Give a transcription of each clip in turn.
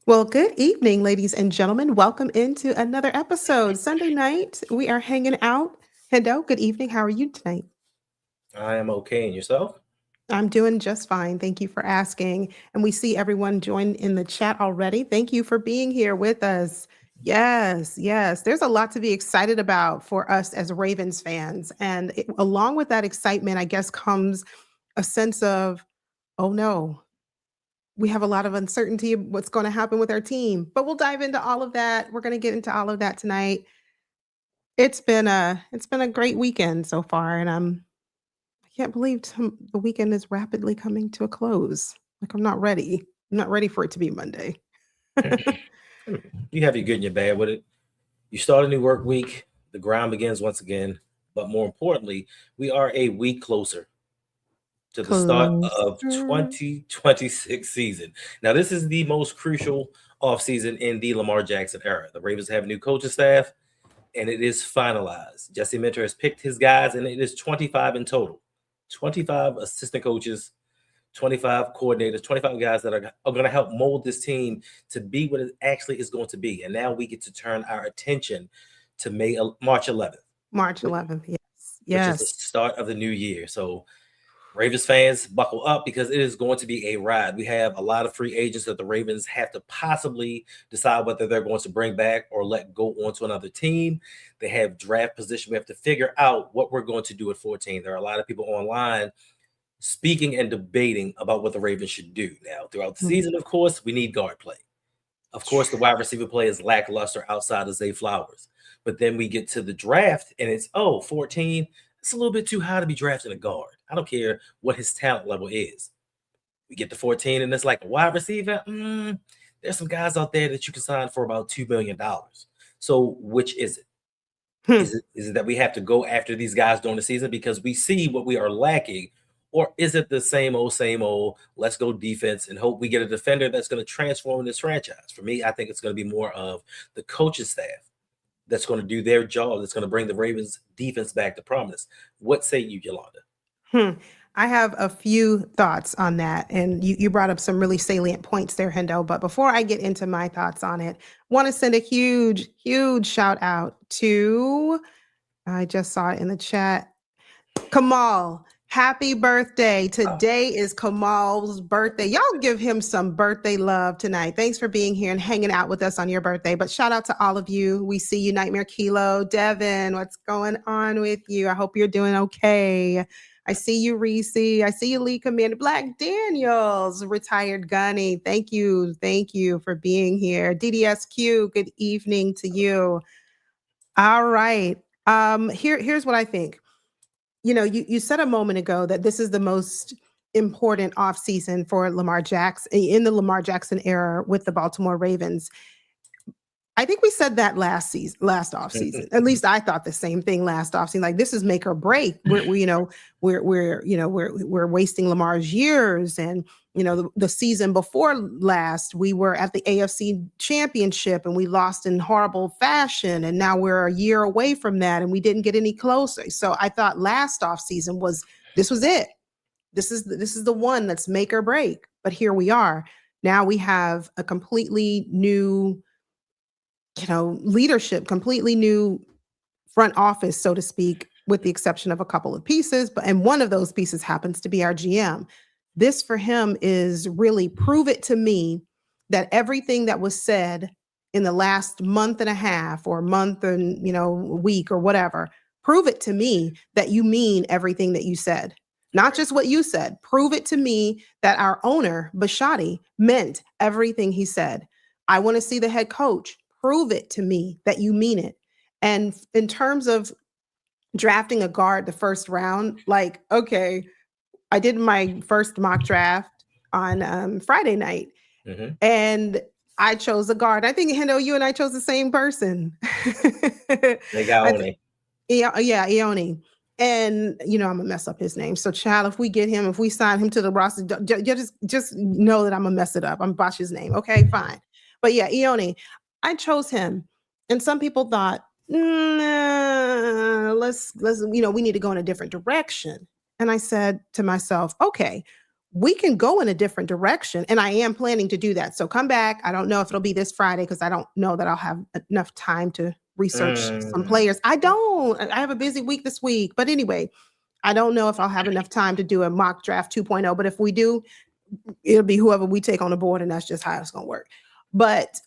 Well, good evening, ladies and gentlemen. Welcome into another episode. Sunday night, we are hanging out. Hendo, good evening. How are you tonight? I am okay. And yourself? I'm doing just fine. Thank you for asking. And we see everyone join in the chat already. Thank you for being here with us. Yes, yes. There's a lot to be excited about for us as Ravens fans. And along with that excitement, I guess, comes a sense of, oh no, we have a lot of uncertainty of what's going to happen with our team, but we'll dive into all of that. We're going to get into all of that tonight. It's been a great weekend so far, and I can't believe the weekend is rapidly coming to a close. Like I'm not ready. I'm not ready for it to be Monday. You have your good and your bad with it. You start a new work week, the grind begins once again. But more importantly, we are a week closer to the start of Closer. 2026 season. Now, this is the most crucial offseason in the Lamar Jackson era. The Ravens have a new coaching staff, and it is finalized. Jesse Minter has picked his guys, and it is 25 in total. 25 assistant coaches, 25 coordinators, 25 guys that are going to help mold this team to be what it actually is going to be. And now we get to turn our attention to March 11th, March 11th. Yes. which is the Yes. start of the new year. So Ravens fans, buckle up because it is going to be a ride. We have a lot of free agents that the Ravens have to possibly decide whether they're going to bring back or let go onto another team. They have draft position. We have to figure out what we're going to do at 14. There are a lot of people online speaking and debating about what the Ravens should do. Now, throughout the Mm. season, of course, we need guard play. Of course, the wide receiver play is lackluster outside of Zay Flowers. But then we get to the draft and it's, 14. It's a little bit too high to be drafting a guard. I don't care what his talent level is. We get to 14 and it's like a wide receiver. There's some guys out there that you can sign for about $2 million. So which is it? Hmm. Is it that we have to go after these guys during the season because we see what we are lacking? Or is it the same old, let's go defense and hope we get a defender that's going to transform this franchise? For me, I think it's going to be more of the coaching staff that's going to do their job, that's going to bring the Ravens defense back to prominence. What say you, Yolanda? Hmm. I have a few thoughts on that. And you brought up some really salient points there, Hendo. But before I get into my thoughts on it, want to send a huge, huge shout out to, I just saw it in the chat, Kamal. Happy birthday. Today is Kamal's birthday. Y'all give him some birthday love tonight. Thanks for being here and hanging out with us on your birthday. But shout out to all of you. We see you, Nightmare Kilo. Devin, what's going on with you? I hope you're doing okay. I see you, Reese. I see you, Lee Commander Black Daniels, retired Gunny. Thank you. Thank you for being here. DDSQ, good evening to you. All right. Here's what I think. You said a moment ago that this is the most important offseason for Lamar Jackson in the Lamar Jackson era with the Baltimore Ravens. I think we said that last offseason. At least I thought the same thing last offseason. Like this is make or break. We're wasting Lamar's years, and the season before last, we were at the AFC Championship and we lost in horrible fashion, and now we're a year away from that, and we didn't get any closer. So I thought last offseason was it. This is the one that's make or break. But here we are. Now we have a completely new leadership, completely new front office, so to speak, with the exception of a couple of pieces. And one of those pieces happens to be our GM. This for him is really prove it to me that everything that was said in the last month and a half or month and, week or whatever, prove it to me that you mean everything that you said. Not just what you said. Prove it to me that our owner, Bishotti, meant everything he said. I want to see the head coach. Prove it to me that you mean it. And in terms of drafting a guard the first round, like, okay, I did my first mock draft on Friday night, and I chose a guard. I think, Hendo, you and I chose the same person. Legaone. Yeah, Ione. And I'm gonna mess up his name. So, child, if we sign him to the roster, just know that I'm gonna mess it up. I'm botch his name. Okay, fine. But yeah, Ione, I chose him, and some people thought, let's we need to go in a different direction. And I said to myself, okay, we can go in a different direction. And I am planning to do that. So come back. I don't know if it'll be this Friday because I don't know that I'll have enough time to research some players. I have a busy week this week. But anyway, I don't know if I'll have enough time to do a mock draft 2.0. But if we do, it'll be whoever we take on the board. And that's just how it's going to work. But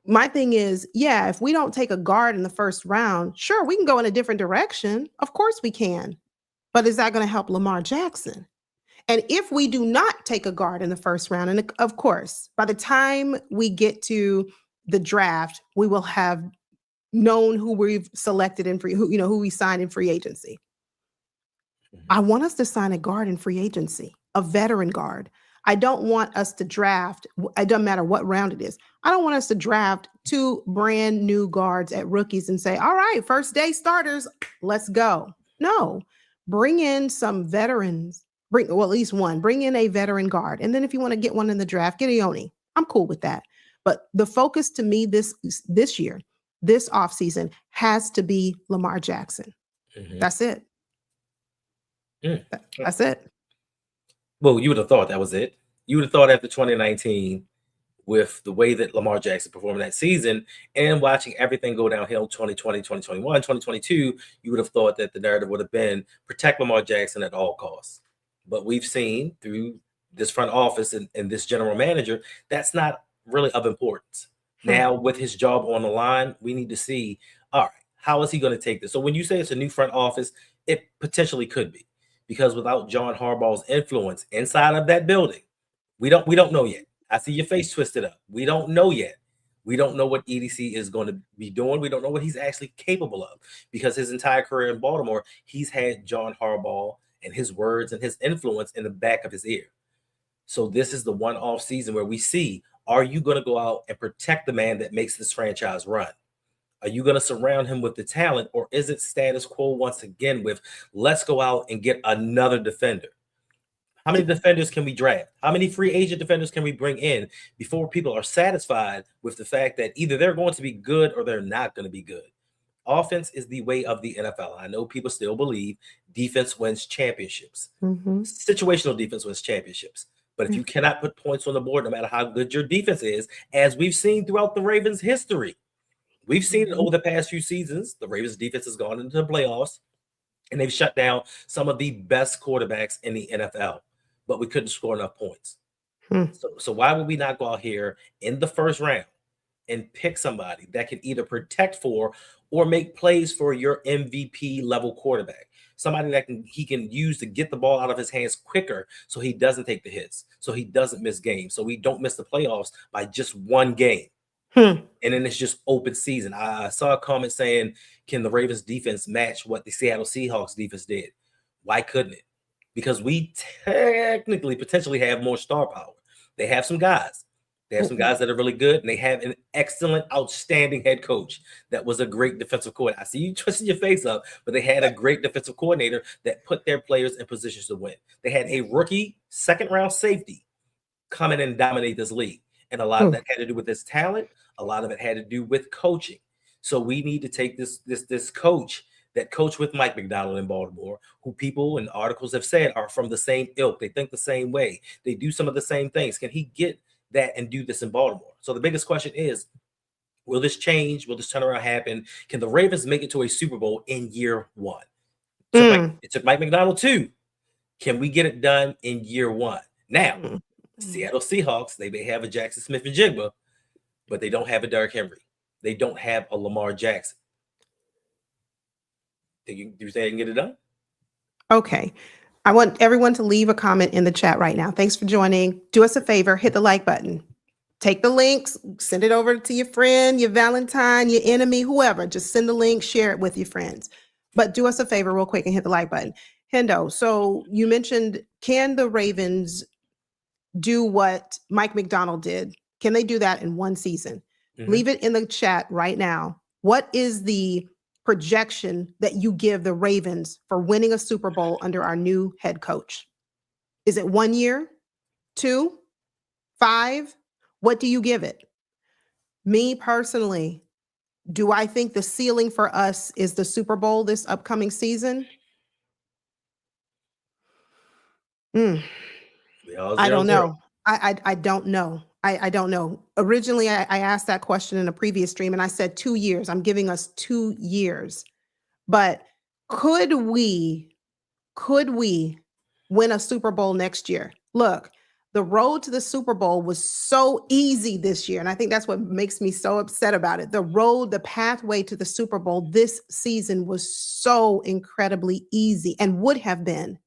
my thing is, yeah, if we don't take a guard in the first round, sure, we can go in a different direction. Of course we can. But is that going to help Lamar Jackson? And if we do not take a guard in the first round, and of course, by the time we get to the draft, we will have known who we've selected in who we signed in free agency. I want us to sign a guard in free agency, a veteran guard. I don't want us to draft, it doesn't matter what round it is. I don't want us to draft 2 brand new guards at rookies and say, all right, first day starters, let's go. No, bring in some veterans. At least one. Bring in a veteran guard. And then if you want to get one in the draft, get Ione. I'm cool with that. But the focus to me this year, this offseason, has to be Lamar Jackson. That's it. That's it. Well, you would have thought that was it. You would have thought after 2019, with the way that Lamar Jackson performed that season and watching everything go downhill 2020, 2021, 2022, you would have thought that the narrative would have been protect Lamar Jackson at all costs. But we've seen through this front office and this general manager, that's not really of importance. Now, with his job on the line, we need to see, all right, how is he going to take this? So when you say it's a new front office, it potentially could be. Because without John Harbaugh's influence inside of that building, we don't know yet. I see your face twisted up. We don't know yet. We don't know what EDC is going to be doing. We don't know what he's actually capable of, because his entire career in Baltimore, he's had John Harbaugh and his words and his influence in the back of his ear. So this is the one off season where we see, are you going to go out and protect the man that makes this franchise run? Are you going to surround him with the talent, or is it status quo once again with let's go out and get another defender? How many defenders can we draft? How many free agent defenders can we bring in before people are satisfied with the fact that either they're going to be good or they're not going to be good? Offense is the way of the NFL. I know people still believe defense wins championships. Situational defense wins championships. But if you cannot put points on the board, no matter how good your defense is, as we've seen throughout the Ravens' history, we've seen it over the past few seasons. The Ravens' defense has gone into the playoffs, and they've shut down some of the best quarterbacks in the NFL. But we couldn't score enough points. So why would we not go out here in the first round and pick somebody that can either protect for or make plays for your MVP level quarterback? Somebody that he can use to get the ball out of his hands quicker so he doesn't take the hits, so he doesn't miss games, so we don't miss the playoffs by just one game. And then it's just open season. I saw a comment saying, can the Ravens defense match what the Seattle Seahawks defense did? Why couldn't it? Because we technically potentially have more star power. They have some guys. They have some guys that are really good, and they have an excellent, outstanding head coach that was a great defensive coordinator. I see you twisting your face up, but they had a great defensive coordinator that put their players in positions to win. They had a rookie second-round safety come in and dominate this league. And a lot of that had to do with his talent. A lot of it had to do with coaching. So we need to take this coach that coached with Mike McDonald in Baltimore, who people in articles have said are from the same ilk. They think the same way. They do some of the same things. Can he get that and do this in Baltimore? So the biggest question is, will this change? Will this turnaround happen? Can the Ravens make it to a Super Bowl in year one? It took Mike McDonald too. Can we get it done in year one? Now, Seattle Seahawks, they may have a Jackson Smith and Jigba, but they don't have a Derrick Henry. They don't have a Lamar Jackson. Do you think they can get it done? Okay. I want everyone to leave a comment in the chat right now. Thanks for joining. Do us a favor, hit the like button. Take the links, send it over to your friend, your Valentine, your enemy, whoever. Just send the link, share it with your friends. But do us a favor real quick and hit the like button. Hendo, so you mentioned, can the Ravens do what Mike McDonald did? Can they do that in one season? Leave it in the chat right now. What is the projection that you give the Ravens for winning a Super Bowl under our new head coach? Is it 1 year, 2, 5? What do you give it? Me personally, do I think the ceiling for us is the Super Bowl this upcoming season? They all I don't 0-0. know. I don't know. I don't know. Originally, I asked that question in a previous stream, and I said 2 years. I'm giving us 2 years. But could we could we win a Super Bowl next year? Look, the road to the Super Bowl was so easy this year, and I think that's what makes me so upset about it. The pathway to the Super Bowl this season was so incredibly easy and would have been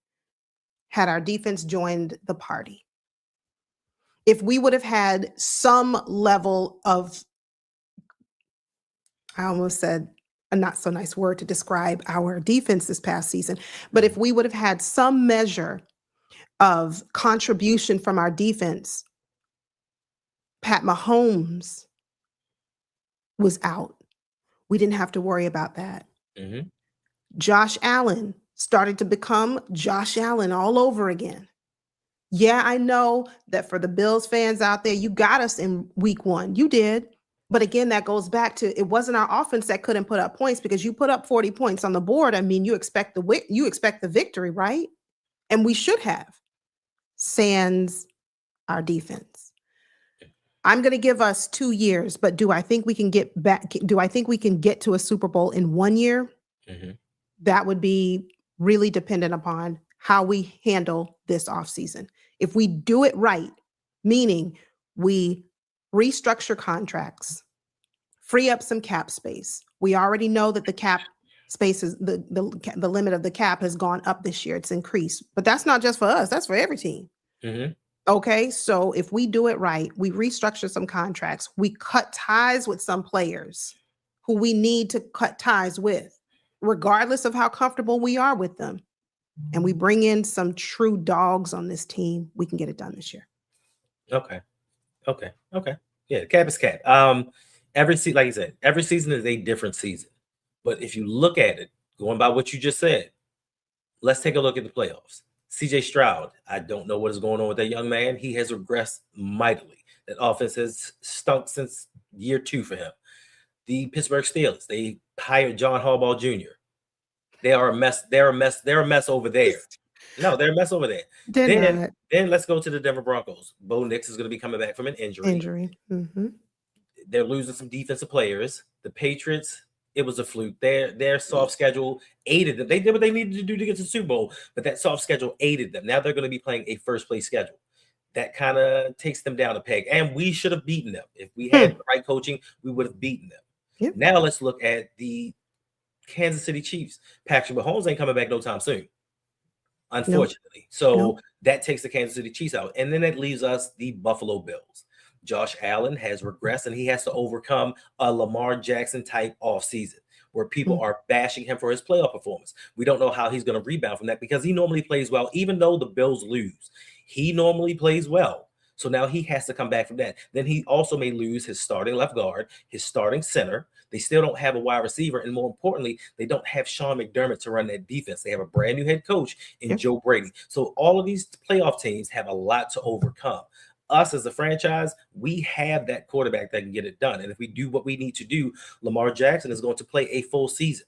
had our defense joined the party. If we would have had some level of, I almost said a not so nice word to describe our defense this past season, but if we would have had some measure of contribution from our defense, Pat Mahomes was out. We didn't have to worry about that. Mm-hmm. Josh Allen started to become Josh Allen all over again. Yeah, I know that for the Bills fans out there, you got us in week 1. You did. But again, that goes back to it wasn't our offense that couldn't put up points because you put up 40 points on the board. I mean, you expect the victory, right? And we should have. Sans our defense. I'm going to give us 2 years, but do I think we can get back? Do I think we can get to a Super Bowl in 1 year? Mm-hmm. That would be really dependent upon how we handle this offseason. If we do it right, meaning we restructure contracts, free up some cap space. We already know that the cap space is the limit of the cap has gone up this year. It's increased, but that's not just for us. That's for every team. Mm-hmm. Okay, so if we do it right, we restructure some contracts, we cut ties with some players who we need to cut ties with, regardless of how comfortable we are with them, and we bring in some true dogs on this team, we can get it done this year. Okay. Yeah, cap is cap. Like you said, every season is a different season. But if you look at it, going by what you just said, let's take a look at the playoffs. CJ Stroud, I don't know what is going on with that young man. He has regressed mightily. That offense has stunk since year 2 for him. The Pittsburgh Steelers, they hired John Harbaugh Jr. They are a mess. They're a mess. They're a mess over there. No, they're a mess over there. Then let's go to the Denver Broncos. Bo Nix is going to be coming back from an injury. Mm-hmm. They're losing some defensive players. The Patriots, it was a fluke. Their soft schedule aided them. They did what they needed to do to get to the Super Bowl, but that soft schedule aided them. Now they're going to be playing a first place schedule. That kind of takes them down a peg. And we should have beaten them. If we had the right coaching, we would have beaten them. Yep. Now let's look at the Kansas City Chiefs. Patrick Mahomes ain't coming back no time soon, unfortunately. Nope. So that takes the Kansas City Chiefs out. And then it leaves us the Buffalo Bills. Josh Allen has regressed, and he has to overcome a Lamar Jackson type offseason where people are bashing him for his playoff performance. We don't know how he's going to rebound from that because he normally plays well, even though the Bills lose. He normally plays well. So now he has to come back from that. Then he also may lose his starting left guard, his starting center. They still don't have a wide receiver. And more importantly, they don't have Sean McDermott to run that defense. They have a brand new head coach in Joe Brady. So all of these playoff teams have a lot to overcome. Us as a franchise, we have that quarterback that can get it done. And if we do what we need to do, Lamar Jackson is going to play a full season.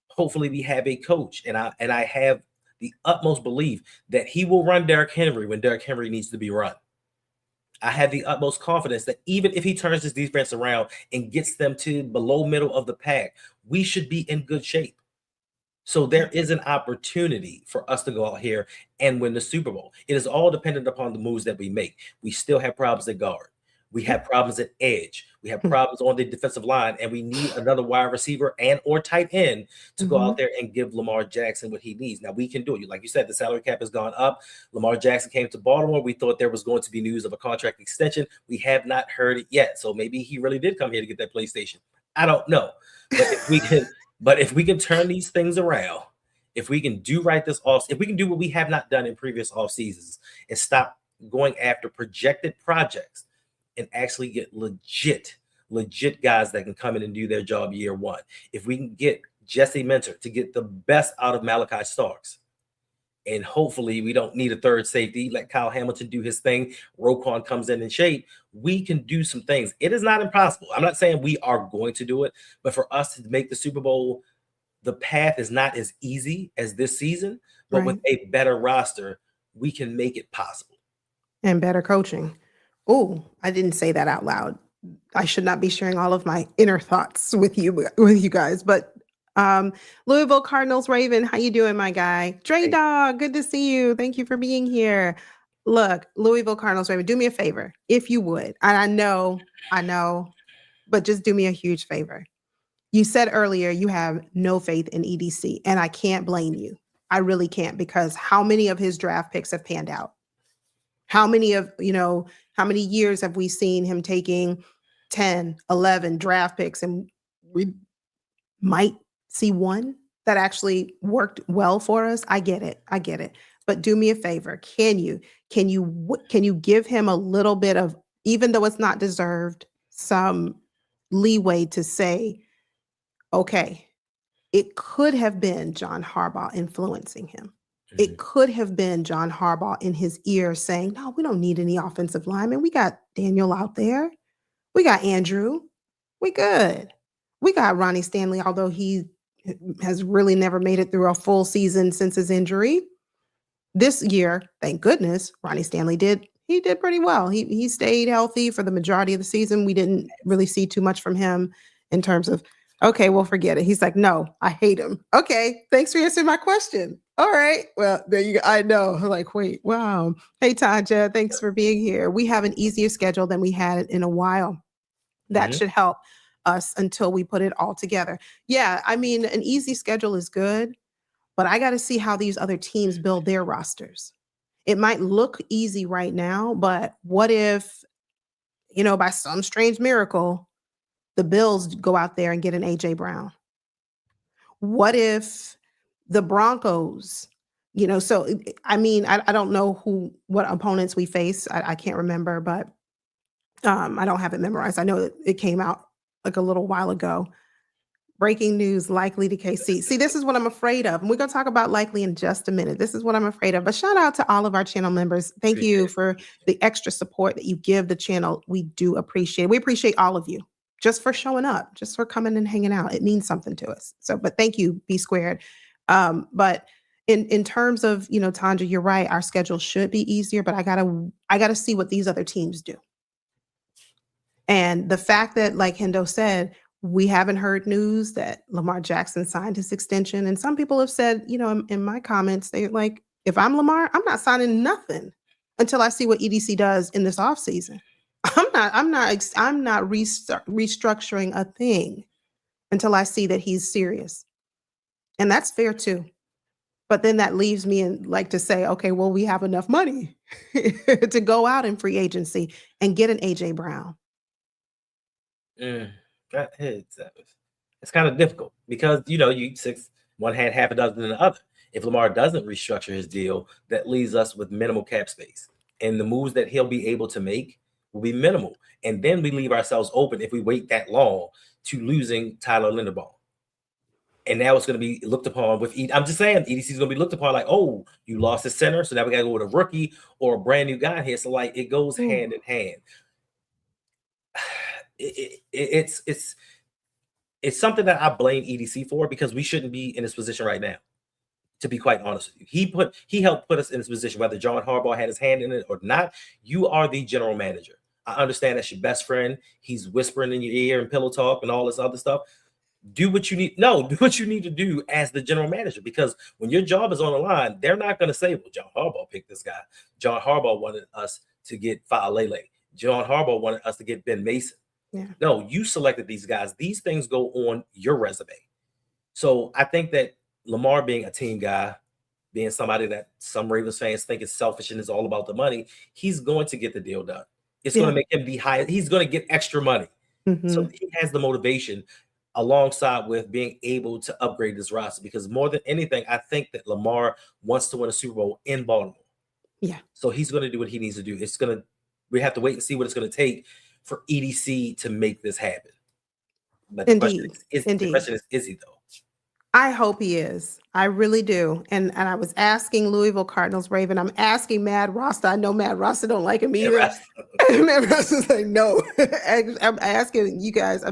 Hopefully we have a coach. And I have the utmost belief that he will run Derrick Henry when Derrick Henry needs to be run. I have the utmost confidence that even if he turns this defense around and gets them to below middle of the pack, we should be in good shape. So there is an opportunity for us to go out here and win the Super Bowl. It is all dependent upon the moves that we make. We still have problems at guard. We have problems at edge. We have problems on the defensive line, and we need another wide receiver and or tight end to go out there and give Lamar Jackson what he needs. Now, we can do it. Like you said, the salary cap has gone up. Lamar Jackson came to Baltimore. We thought there was going to be news of a contract extension. We have not heard it yet. So maybe he really did come here to get that PlayStation. I don't know. But if we can turn these things around, if we can do right this off, if we can do what we have not done in previous off seasons and stop going after projected projects and actually get legit guys that can come in and do their job year 1. If we can get Jesse Minter to get the best out of Malachi Starks, and hopefully we don't need a third safety, let Kyle Hamilton do his thing, Roquan comes in shape, we can do some things. It is not impossible. I'm not saying we are going to do it, but for us to make the Super Bowl, the path is not as easy as this season, but with a better roster, we can make it possible. And better coaching. Oh, I didn't say that out loud. I should not be sharing all of my inner thoughts with you guys. But Louisville Cardinals Raven, how you doing, my guy? Dre Hey, Dog, good to see you. Thank you for being here. Look, Louisville Cardinals Raven, do me a favor, if you would. And I know, but just do me a huge favor. You said earlier you have no faith in EDC, and I can't blame you. I really can't, because how many of his draft picks have panned out? How many years have we seen him taking 10, 11 draft picks, and we might see one that actually worked well for us? I get it. I get it. But do me a favor. Can you give him a little bit of, even though it's not deserved, some leeway to say, okay, it could have been John Harbaugh influencing him. mhm. It could have been John Harbaugh in his ear saying, no, we don't need any offensive linemen. We got Daniel out there. We got Andrew. We good. We got Ronnie Stanley, although he has really never made it through a full season since his injury. This year, thank goodness, Ronnie Stanley did pretty well. He stayed healthy for the majority of the season. We didn't really see too much from him in terms of, okay, well, forget it. He's like, no, I hate him. Okay, thanks for answering my question. All right. Well, there you go. I know. Like, wait, wow. Hey, Tanja, thanks for being here. We have an easier schedule than we had in a while. That Mhm. should help us until we put it all together. Yeah, I mean, an easy schedule is good, but I got to see how these other teams build their rosters. It might look easy right now, but what if, by some strange miracle, the Bills go out there and get an AJ Brown? What if the Broncos, so I mean, I don't know what opponents we face. I can't remember, but I don't have it memorized. I know it came out like a little while ago. Breaking news, likely to KC. See, this is what I'm afraid of. And we're going to talk about likely in just a minute. This is what I'm afraid of. But shout out to all of our channel members. Thank Appreciate you it. for the extra support that you give the channel. We do appreciate it. We appreciate all of you just for showing up, just for coming and hanging out. It means something to us. So, but thank you, B squared. But in terms of, Tanja, you're right. Our schedule should be easier, but I gotta see what these other teams do. And the fact that, like Hendo said, we haven't heard news that Lamar Jackson signed his extension. And some people have said, in my comments, they're like, if I'm Lamar, I'm not signing nothing until I see what EDC does in this offseason. I'm not restructuring a thing until I see that he's serious. And that's fair too. But then that leaves me in, like, to say, okay, well, we have enough money to go out in free agency and get an AJ Brown. Mm. It's kind of difficult because one had half a dozen than the other. If Lamar doesn't restructure his deal, that leaves us with minimal cap space, and the moves that he'll be able to make will be minimal. And then we leave ourselves open if we wait that long to losing Tyler Linderbaum. And now it's going to be looked upon with I'm just saying EDC is going to be looked upon like, oh, you lost the center, so now we got to go with a rookie or a brand new guy here. So like it goes hand in hand. It's something that I blame EDC for, because we shouldn't be in this position right now. To be quite honest with you, he helped put us in this position, whether John Harbaugh had his hand in it or not. You are the general manager. I understand that's your best friend. He's whispering in your ear and pillow talk and all this other stuff. Do what you need. No, do what you need to do as the general manager, because when your job is on the line, they're not going to say, well, John Harbaugh picked this guy. John Harbaugh wanted us to get Fa'alele. John Harbaugh wanted us to get Ben Mason. Yeah. No, you selected these guys. These things go on your resume. So I think that Lamar being a team guy, being somebody that some Ravens fans think is selfish and is all about the money, he's going to get the deal done. It's going to make him the highest. He's going to get extra money. Mm-hmm. So he has the motivation alongside with being able to upgrade this roster, because more than anything, I think that Lamar wants to win a Super Bowl in Baltimore. Yeah. So he's going to do what he needs to do. We have to wait and see what it's going to take for EDC to make this happen. But the question is he though? I hope he is. I really do. And I was asking Louisville Cardinals Raven. I'm asking Mad Rasta. I know Mad Rasta don't like him either. Mad Rasta's like, no. I'm asking you guys.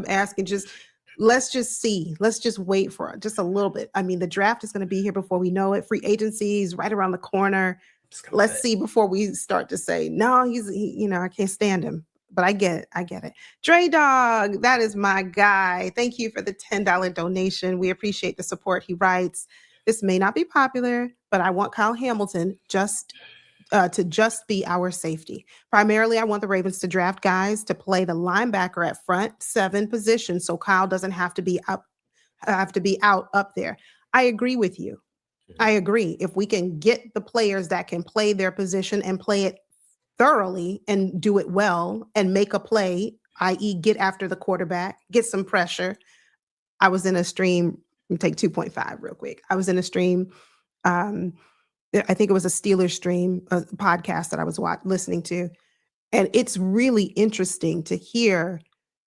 Let's just see. Let's just wait for it just a little bit. I mean, the draft is going to be here before we know it. Free agency is right around the corner. Let's see before we start to say, no, I can't stand him. But I get it. Dre Dog, that is my guy. Thank you for the $10 donation. We appreciate the support. He writes, this may not be popular, but I want Kyle Hamilton to just be our safety. Primarily, I want the Ravens to draft guys to play the linebacker at front 7 position, so Kyle doesn't have to be out up there. I agree with you. I agree. If we can get the players that can play their position and play it thoroughly and do it well and make a play, i.e. get after the quarterback, get some pressure. I was in a stream, take 2.5 real quick. I was in a stream. I think it was a Steelers stream, a podcast that I was listening to. And it's really interesting to hear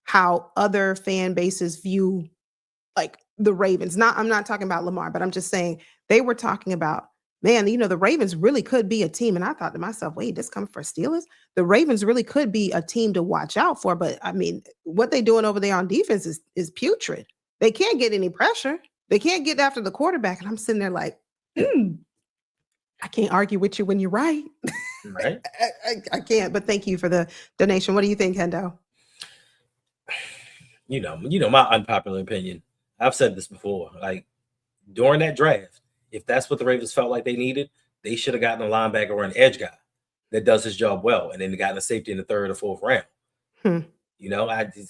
how other fan bases view like the Ravens. I'm not talking about Lamar, but I'm just saying they were talking about, man, the Ravens really could be a team. And I thought to myself, wait, this coming for Steelers? The Ravens really could be a team to watch out for. But I mean, what they doing over there on defense is putrid. They can't get any pressure. They can't get after the quarterback. And I'm sitting there like, I can't argue with you when you're right. Right. I can't, but thank you for the donation. What do you think, Hendo? My unpopular opinion. I've said this before. Like during that draft, if that's what the Ravens felt like they needed, they should have gotten a linebacker or an edge guy that does his job well, and then they gotten a safety in the 3rd or 4th round.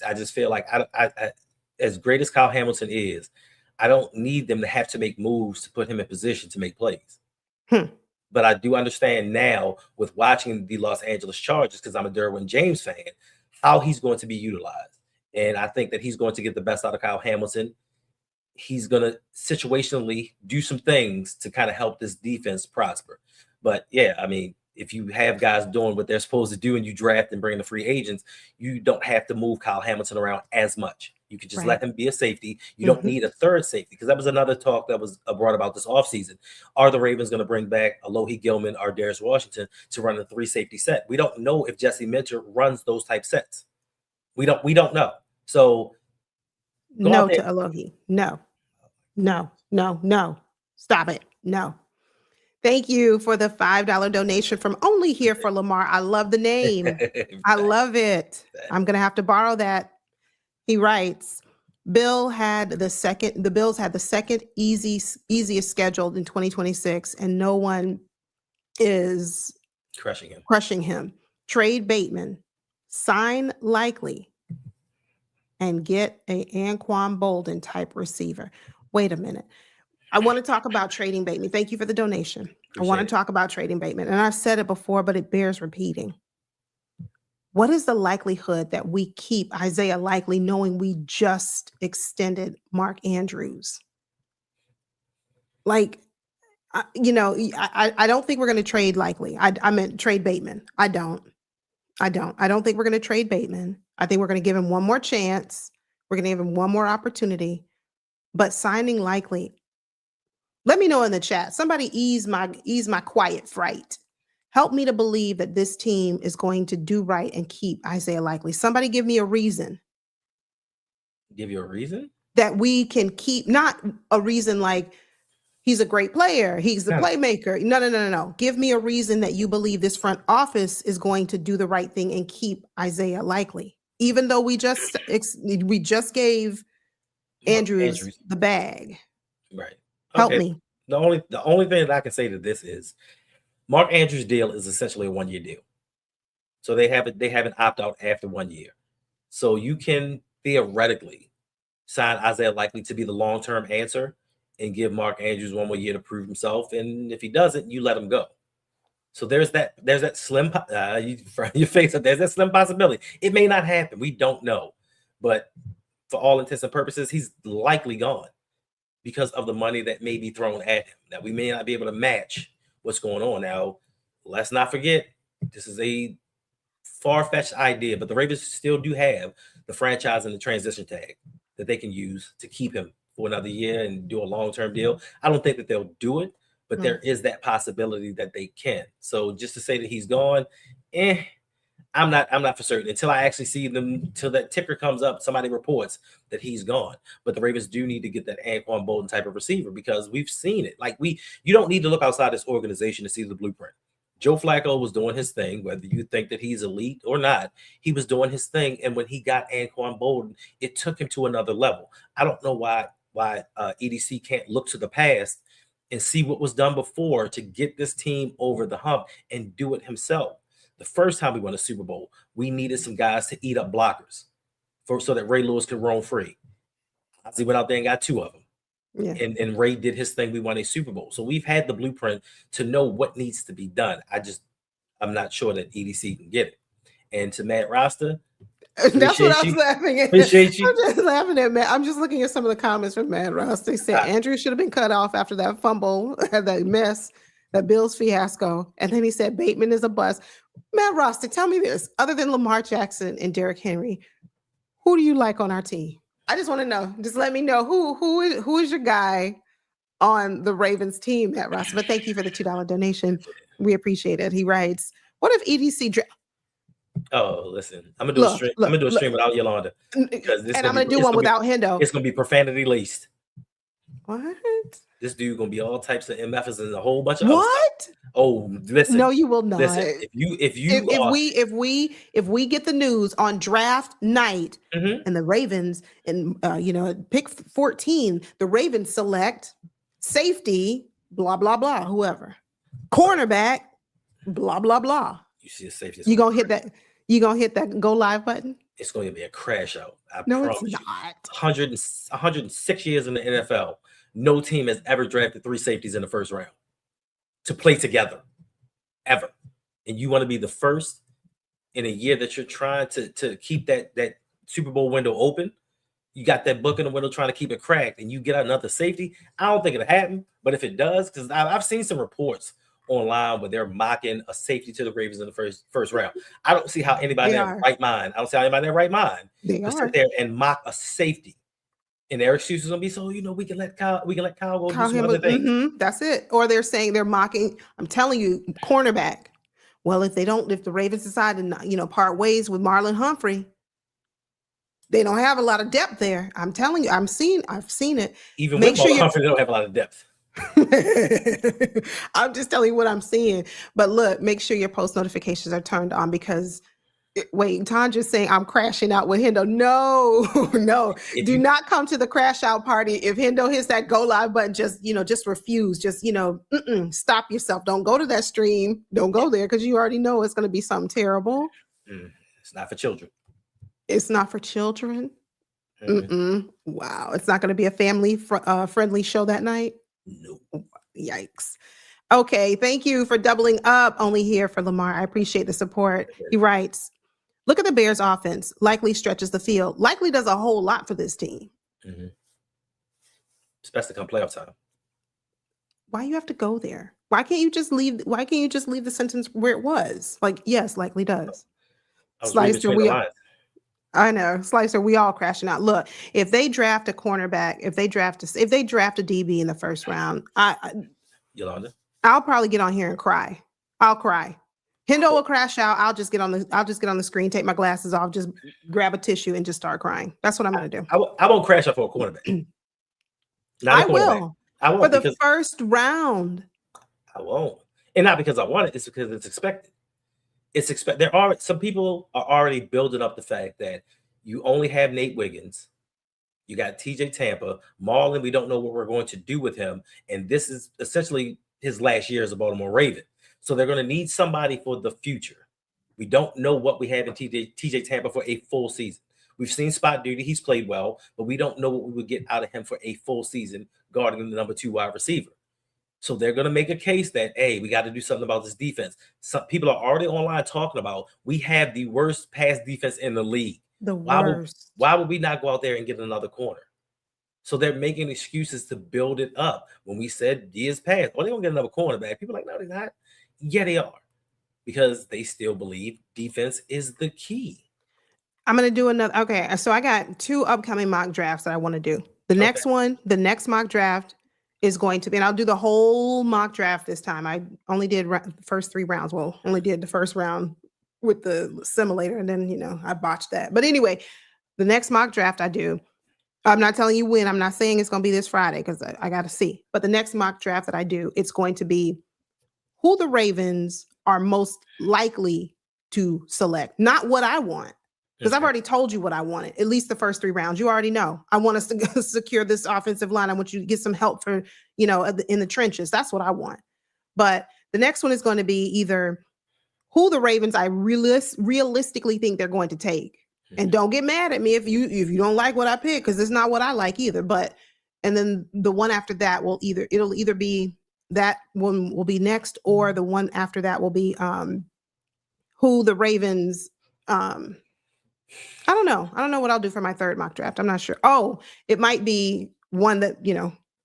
I just feel like I as great as Kyle Hamilton is, I don't need them to have to make moves to put him in position to make plays. But I do understand now with watching the Los Angeles Chargers, because I'm a Derwin James fan, how he's going to be utilized. And I think that he's going to get the best out of Kyle Hamilton. He's going to situationally do some things to kind of help this defense prosper. But yeah, I mean, if you have guys doing what they're supposed to do and you draft and bring the free agents, you don't have to move Kyle Hamilton around as much. You could just let him be a safety. You don't need a 3rd safety, because that was another talk that was brought about this offseason. Are the Ravens going to bring back Alohi Gilman or Darius Washington to run a 3 safety set? We don't know if Jesse Minter runs those type sets. We don't know. So no to Alohi. No. Stop it. No. Thank you for the $5 donation from Only Here for Lamar. I love the name. I love it. I'm going to have to borrow that. He writes, the Bills had the second easiest scheduled in 2026, and no one is crushing him. Trade Bateman, sign Likely, and get a Anquan Bolden type receiver. Wait a minute. I want to talk about trading Bateman. Thank you for the donation. I want to talk about trading Bateman. And I've said it before, but it bears repeating. What is the likelihood that we keep Isaiah Likely knowing we just extended Mark Andrews? Like, I don't think we're going to trade Likely. I meant trade Bateman. I don't think we're going to trade Bateman. I think we're going to give him one more chance. We're going to give him one more opportunity. But signing Likely, let me know in the chat. Somebody ease my quiet fright. Help me to believe that this team is going to do right and keep Isaiah Likely. Somebody give me a reason. Give you a reason? That we can keep, not a reason like he's a great player, he's the playmaker. No. Give me a reason that you believe this front office is going to do the right thing and keep Isaiah Likely. Even though we just gave Andrews the bag. Right. Help me. The only thing that I can say to this is Mark Andrews' deal is essentially a 1-year deal. So they have an opt-out after 1 year. So you can theoretically sign Isaiah Likely to be the long-term answer and give Mark Andrews 1 more year to prove himself. And if he doesn't, you let him go. So there's that slim your face up. There's that slim possibility. It may not happen. We don't know. But for all intents and purposes, he's likely gone because of the money that may be thrown at him. Now, we may not be able to match what's going on. Now, let's not forget, this is a far-fetched idea, but the Ravens still do have the franchise and the transition tag that they can use to keep him for another year and do a long-term deal. I don't think that they'll do it, but there is that possibility that they can. So just to say that he's gone, I'm not for certain until I actually see them, till that ticker comes up, somebody reports that he's gone. But the Ravens do need to get that Anquan Bolden type of receiver because we've seen it. Like you don't need to look outside this organization to see the blueprint. Joe Flacco was doing his thing, whether you think that he's elite or not. He was doing his thing, and when he got Anquan Bolden, it took him to another level. I don't know why EDC can't look to the past and see what was done before to get this team over the hump and do it himself. The first time we won a Super Bowl, we needed some guys to eat up blockers so that Ray Lewis could roam free. He went out there and got 2 of them. Yeah. And Ray did his thing. We won a Super Bowl. So we've had the blueprint to know what needs to be done. I'm not sure that EDC can get it. And to Matt Rasta, that's what I was laughing at. Appreciate you. I'm just laughing at Matt. I'm just looking at some of the comments from Matt Rasta. They said Andrew should have been cut off after that fumble, that mess, that Bills fiasco. And then he said Bateman is a bust. Matt Rasta, tell me this. Other than Lamar Jackson and Derrick Henry, who do you like on our team? I just want to know. Just let me know who is your guy on the Ravens team, Matt Ross. But thank you for the $2 donation. We appreciate it. He writes, "What if EDC?" Oh, listen, I'm gonna do a stream. I'm gonna do a stream without Yolanda because I'm gonna do one without Hendo. It's gonna be profanity laced. What? This dude gonna be all types of MFs and a whole bunch of what? Other stuff. Oh, listen. No, you will not. Listen, if we get the news on draft night and the Ravens and pick 14, the Ravens select safety, blah blah blah, whoever, cornerback, blah blah blah. You see a safety. You gonna hit that? You gonna hit that go live button? It's going to be a crash out. No, it's not. 106 years in the NFL. No team has ever drafted 3 safeties in the first round to play together, ever. And you want to be the first in a year that you're trying to keep that Super Bowl window open. You got that book in the window trying to keep it cracked, and you get another safety. I don't think it'll happen, but if it does, because I've seen some reports online where they're mocking a safety to the Ravens in the first round. I don't see how anybody in their right mind. I don't see how anybody in their right mind to sit there and mock a safety. And their excuse is gonna be, so we can let Kyle go do some other things. That's it. Or they're saying they're mocking. I'm telling you, cornerback. Well, if the Ravens decide to part ways with Marlon Humphrey, they don't have a lot of depth there. I'm telling you, I've seen it. Even with Marlon Humphrey, they don't have a lot of depth. I'm just telling you what I'm seeing. But look, make sure your post notifications are turned on because Tandra's saying I'm crashing out with Hendo. No, do not come to the crash out party. If Hendo hits that go live button, just refuse. Just, stop yourself. Don't go to that stream. Don't go there because you already know it's going to be something terrible. It's not for children. It's not for children. Wow. It's not going to be a family friendly show that night. No. Yikes. Okay. Thank you for doubling up. Only here for Lamar. I appreciate the support. He writes, look at the Bears offense. Likely stretches the field. Likely does a whole lot for this team. Especially come playoff time. Why you have to go there? Why can't you just leave the sentence where it was? Like, yes, likely does. Slicer, I know. Slicer, we all crashing out. Look, if they draft a cornerback, if they draft a DB in the first round, Yolanda, I'll probably get on here and cry. I'll cry. Hendo will crash out. I'll just get on the screen, take my glasses off, just grab a tissue and just start crying. That's what I'm going to do. I won't crash out for a cornerback. I will. For the first round. I won't. And not because I want it. It's because it's expected. Some people are already building up the fact that you only have Nate Wiggins. You got TJ Tampa. Marlon, we don't know what we're going to do with him. And this is essentially his last year as a Baltimore Raven. So they're going to need somebody for the future. We don't know what we have in TJ Tampa for a full season. We've seen spot duty. He's played well, but we don't know what we would get out of him for a full season guarding the number 2 wide receiver. So they're going to make a case that, hey, we got to do something about this defense. Some people are already online talking about we have the worst pass defense in the league. Why would we not go out there and get another corner? So they're making excuses to build it up. When we said years past, they're going to get another cornerback. People are like, no, they're not. Yeah, they are. Because they still believe defense is the key. I'm going to do another. Okay, so I got 2 upcoming mock drafts that I want to do. The next mock draft is going to be, and I'll do the whole mock draft this time. I only did the first 3 rounds. Well, only did the first round with the simulator, and then, I botched that. But anyway, the next mock draft I do, I'm not telling you when. I'm not saying it's going to be this Friday because I got to see. But the next mock draft that I do, it's going to be who the Ravens are most likely to select, not what I want. Because I've already told you what I wanted, at least the first 3 rounds. You already know. I want us to secure this offensive line. I want you to get some help for, in the trenches. That's what I want. But the next one is going to be either who the Ravens I realistically think they're going to take. And don't get mad at me if you don't like what I pick, because it's not what I like either. But and then the one after that it'll either be that one will be next, or the one after that will be who the Ravens I don't know. I don't know what I'll do for my third mock draft. I'm not sure. Oh, it might be one that,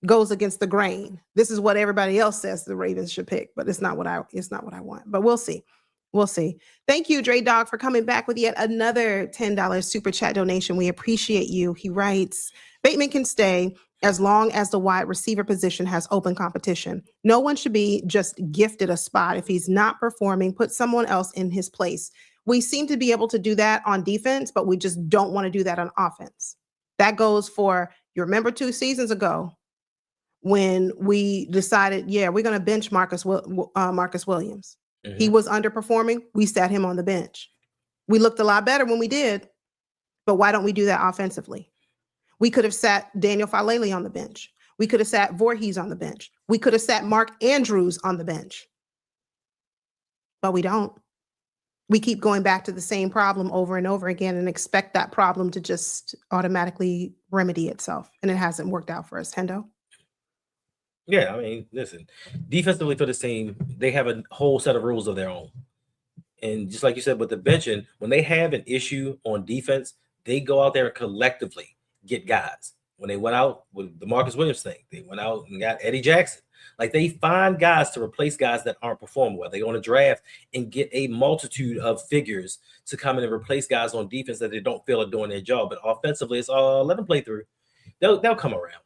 goes against the grain. This is what everybody else says the Ravens should pick, but it's not what I want. But we'll see. We'll see. Thank you, Dre Dog, for coming back with yet another $10 super chat donation. We appreciate you. He writes, Bateman can stay as long as the wide receiver position has open competition. No one should be just gifted a spot. If he's not performing, put someone else in his place. We seem to be able to do that on defense, but we just don't want to do that on offense. That goes for, you remember 2 seasons ago when we decided, we're going to bench Marcus Williams. Mm-hmm. He was underperforming. We sat him on the bench. We looked a lot better when we did, but why don't we do that offensively? We could have sat Daniel Falele on the bench. We could have sat Voorhees on the bench. We could have sat Mark Andrews on the bench, but we don't. We keep going back to the same problem over and over again and expect that problem to just automatically remedy itself. And it hasn't worked out for us. Hendo? Yeah, I mean, listen, defensively for this team, they have a whole set of rules of their own. And just like you said, with the benching, when they have an issue on defense, they go out there and collectively get guys. When they went out with the Marcus Williams thing, they went out and got Eddie Jackson. Like, they find guys to replace guys that aren't performing well. They go on a draft and get a multitude of figures to come in and replace guys on defense that they don't feel are doing their job. But offensively, it's all let them play through. They'll come around.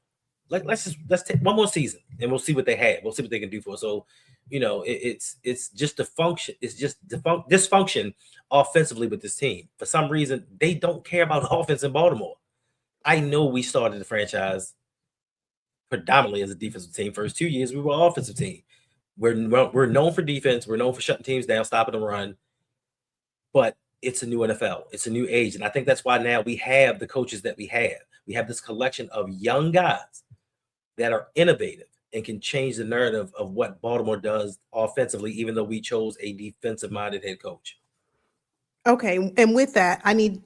Let's take one more season and we'll see what they have. We'll see what they can do for us. So, it's just the function. It's just dysfunction offensively with this team. For some reason, they don't care about offense in Baltimore. I know we started the franchise predominantly as a defensive team. First 2 years, we were an offensive team. We're known for defense. We're known for shutting teams down, stopping the run. But it's a new NFL. It's a new age. And I think that's why now we have the coaches that we have. We have this collection of young guys that are innovative and can change the narrative of what Baltimore does offensively, even though we chose a defensive-minded head coach. Okay. And with that, I need,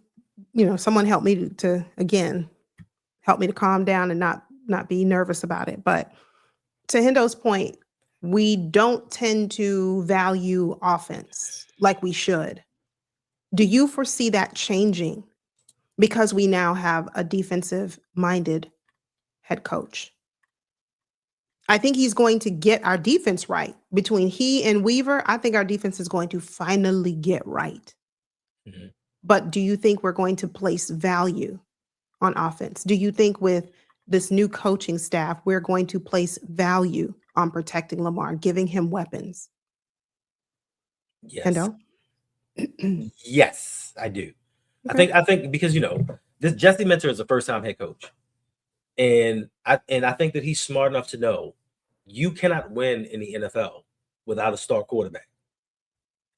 someone help me to calm down and not be nervous about it. But to Hendo's point, we don't tend to value offense like we should. Do you foresee that changing because we now have a defensive-minded head coach? I think he's going to get our defense right. Between he and Weaver, I think our defense is going to finally get right. Mm-hmm. But do you think we're going to place value on offense? Do you think with this new coaching staff, we're going to place value on protecting Lamar, giving him weapons? Yes. Hendo? Yes, I do. Okay. I think because, this Jesse Minter is a first-time head coach. And I think that he's smart enough to know you cannot win in the NFL without a star quarterback.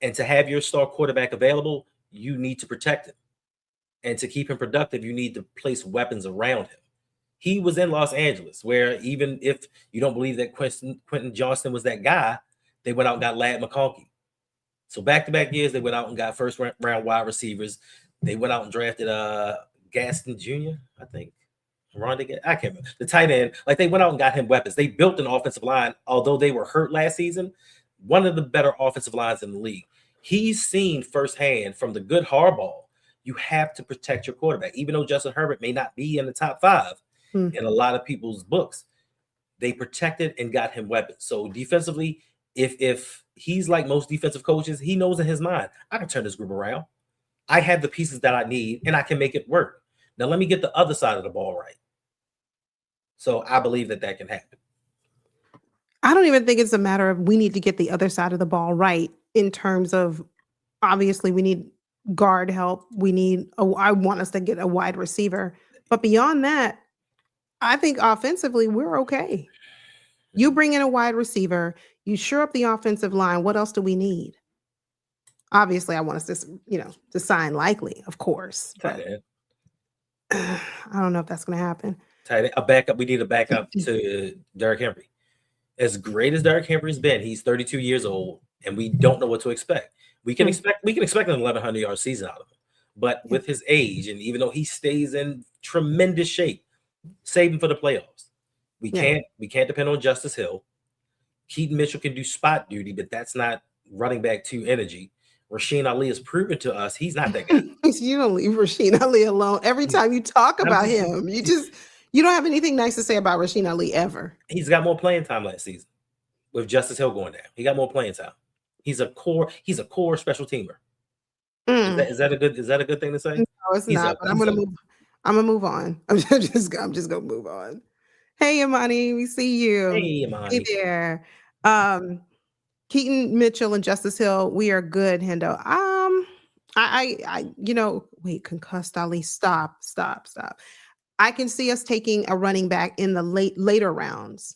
And to have your star quarterback available, you need to protect him. And to keep him productive, you need to place weapons around him. He was in Los Angeles, where even if you don't believe that Quentin Johnston was that guy, they went out and got Ladd McConkey. So back-to-back years, they went out and got first-round wide receivers. They went out and drafted Gaston Jr., I think. I can't remember. The tight end. Like, they went out and got him weapons. They built an offensive line, although they were hurt last season, one of the better offensive lines in the league. He's seen firsthand from the good Harbaugh, you have to protect your quarterback. Even though Justin Herbert may not be in the top 5 in a lot of people's books, they protected and got him weapons. So defensively, if he's like most defensive coaches, he knows in his mind, I can turn this group around. I have the pieces that I need, and I can make it work. Now, let me get the other side of the ball right. So I believe that can happen. I don't even think it's a matter of we need to get the other side of the ball right in terms of, obviously, we need guard help. I want us to get a wide receiver. But beyond that, I think offensively, we're okay. You bring in a wide receiver, you shore up the offensive line. What else do we need? Obviously, I want us to, to sign Likely, of course, Tight but end. I don't know if that's going to happen. Tight end. A backup. We need a backup to Derrick Henry. As great as Derrick Henry's been, he's 32 years old, and we don't know what to expect. We can expect an 1,100-yard season out of him, but with his age, and even though he stays in tremendous shape, save him for the playoffs. We can't depend on Justice Hill. Keaton Mitchell can do spot duty, but that's not running back 2 energy. Rasheen Ali has proven to us he's not that guy. You don't leave Rasheen Ali alone. Every time you talk about him, you don't have anything nice to say about Rasheen Ali ever. He's got more playing time last season with Justice Hill going down. He got more playing time. He's a core special teamer. Is that a good thing to say? No, it's not. But I'm gonna move on. I'm just gonna move on. Hey, Imani, we see you. Hey, Imani. Hey there. Keaton Mitchell and Justice Hill, we are good, Hendo. Wait, concussed Ali. Stop. I can see us taking a running back in the later rounds.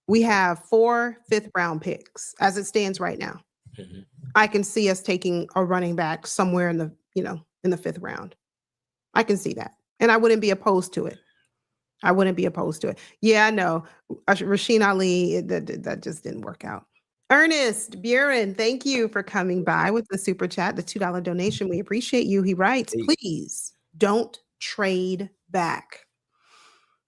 We have 4 fifth-round picks as it stands right now. Mm-hmm. I can see us taking a running back somewhere in the 5th round. I can see that. And I wouldn't be opposed to it. Yeah, I know. Rasheen Ali, that just didn't work out. Ernest Buren, thank you for coming by with the super chat, the $2 donation. We appreciate you. He writes, please don't trade back.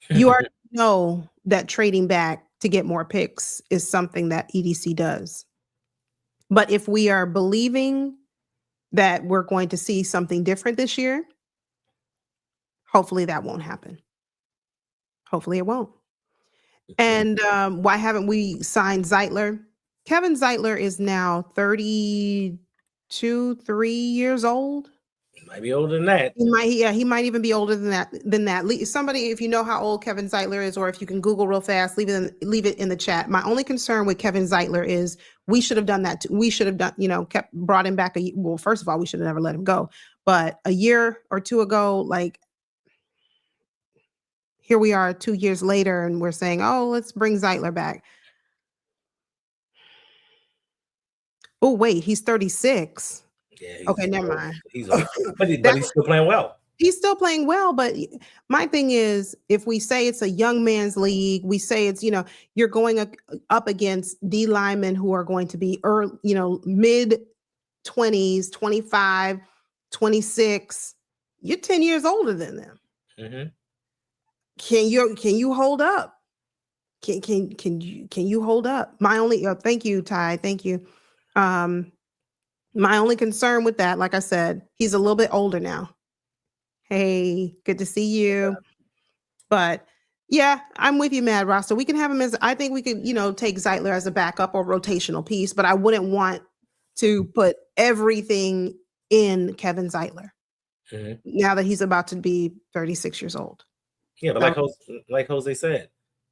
You already know that trading back to get more picks is something that EDC does. But if we are believing that we're going to see something different this year, hopefully that won't happen. Hopefully it won't. And why haven't we signed Zeitler? Kevin Zeitler is now 32, 3 years old. He might be older than that. He might even be older than that. Somebody, if you know how old Kevin Zeitler is, or if you can Google real fast, leave it in the chat. My only concern with Kevin Zeitler is we should have done that. We should have done, brought him back. First of all, we should have never let him go. But a year or two ago, like, here we are 2 years later, and we're saying, oh, let's bring Zeitler back. Oh, wait, he's 36. Yeah. Okay, never mind. He's old. But he's still playing well. He's still playing well, but my thing is, if we say it's a young man's league, we say it's, you're going up against D linemen who are going to be early, mid 20s, 25, 26. You're 10 years older than them. Mm-hmm. Can you hold up? Can you hold up? My only thank you, Ty. Thank you. My only concern with that, like I said, he's a little bit older now. Hey, good to see you. But yeah, I'm with you, Mad Rasta. We can have him I think we could, take Zeitler as a backup or rotational piece, but I wouldn't want to put everything in Kevin Zeitler now that he's about to be 36 years old. Yeah, but like Jose said,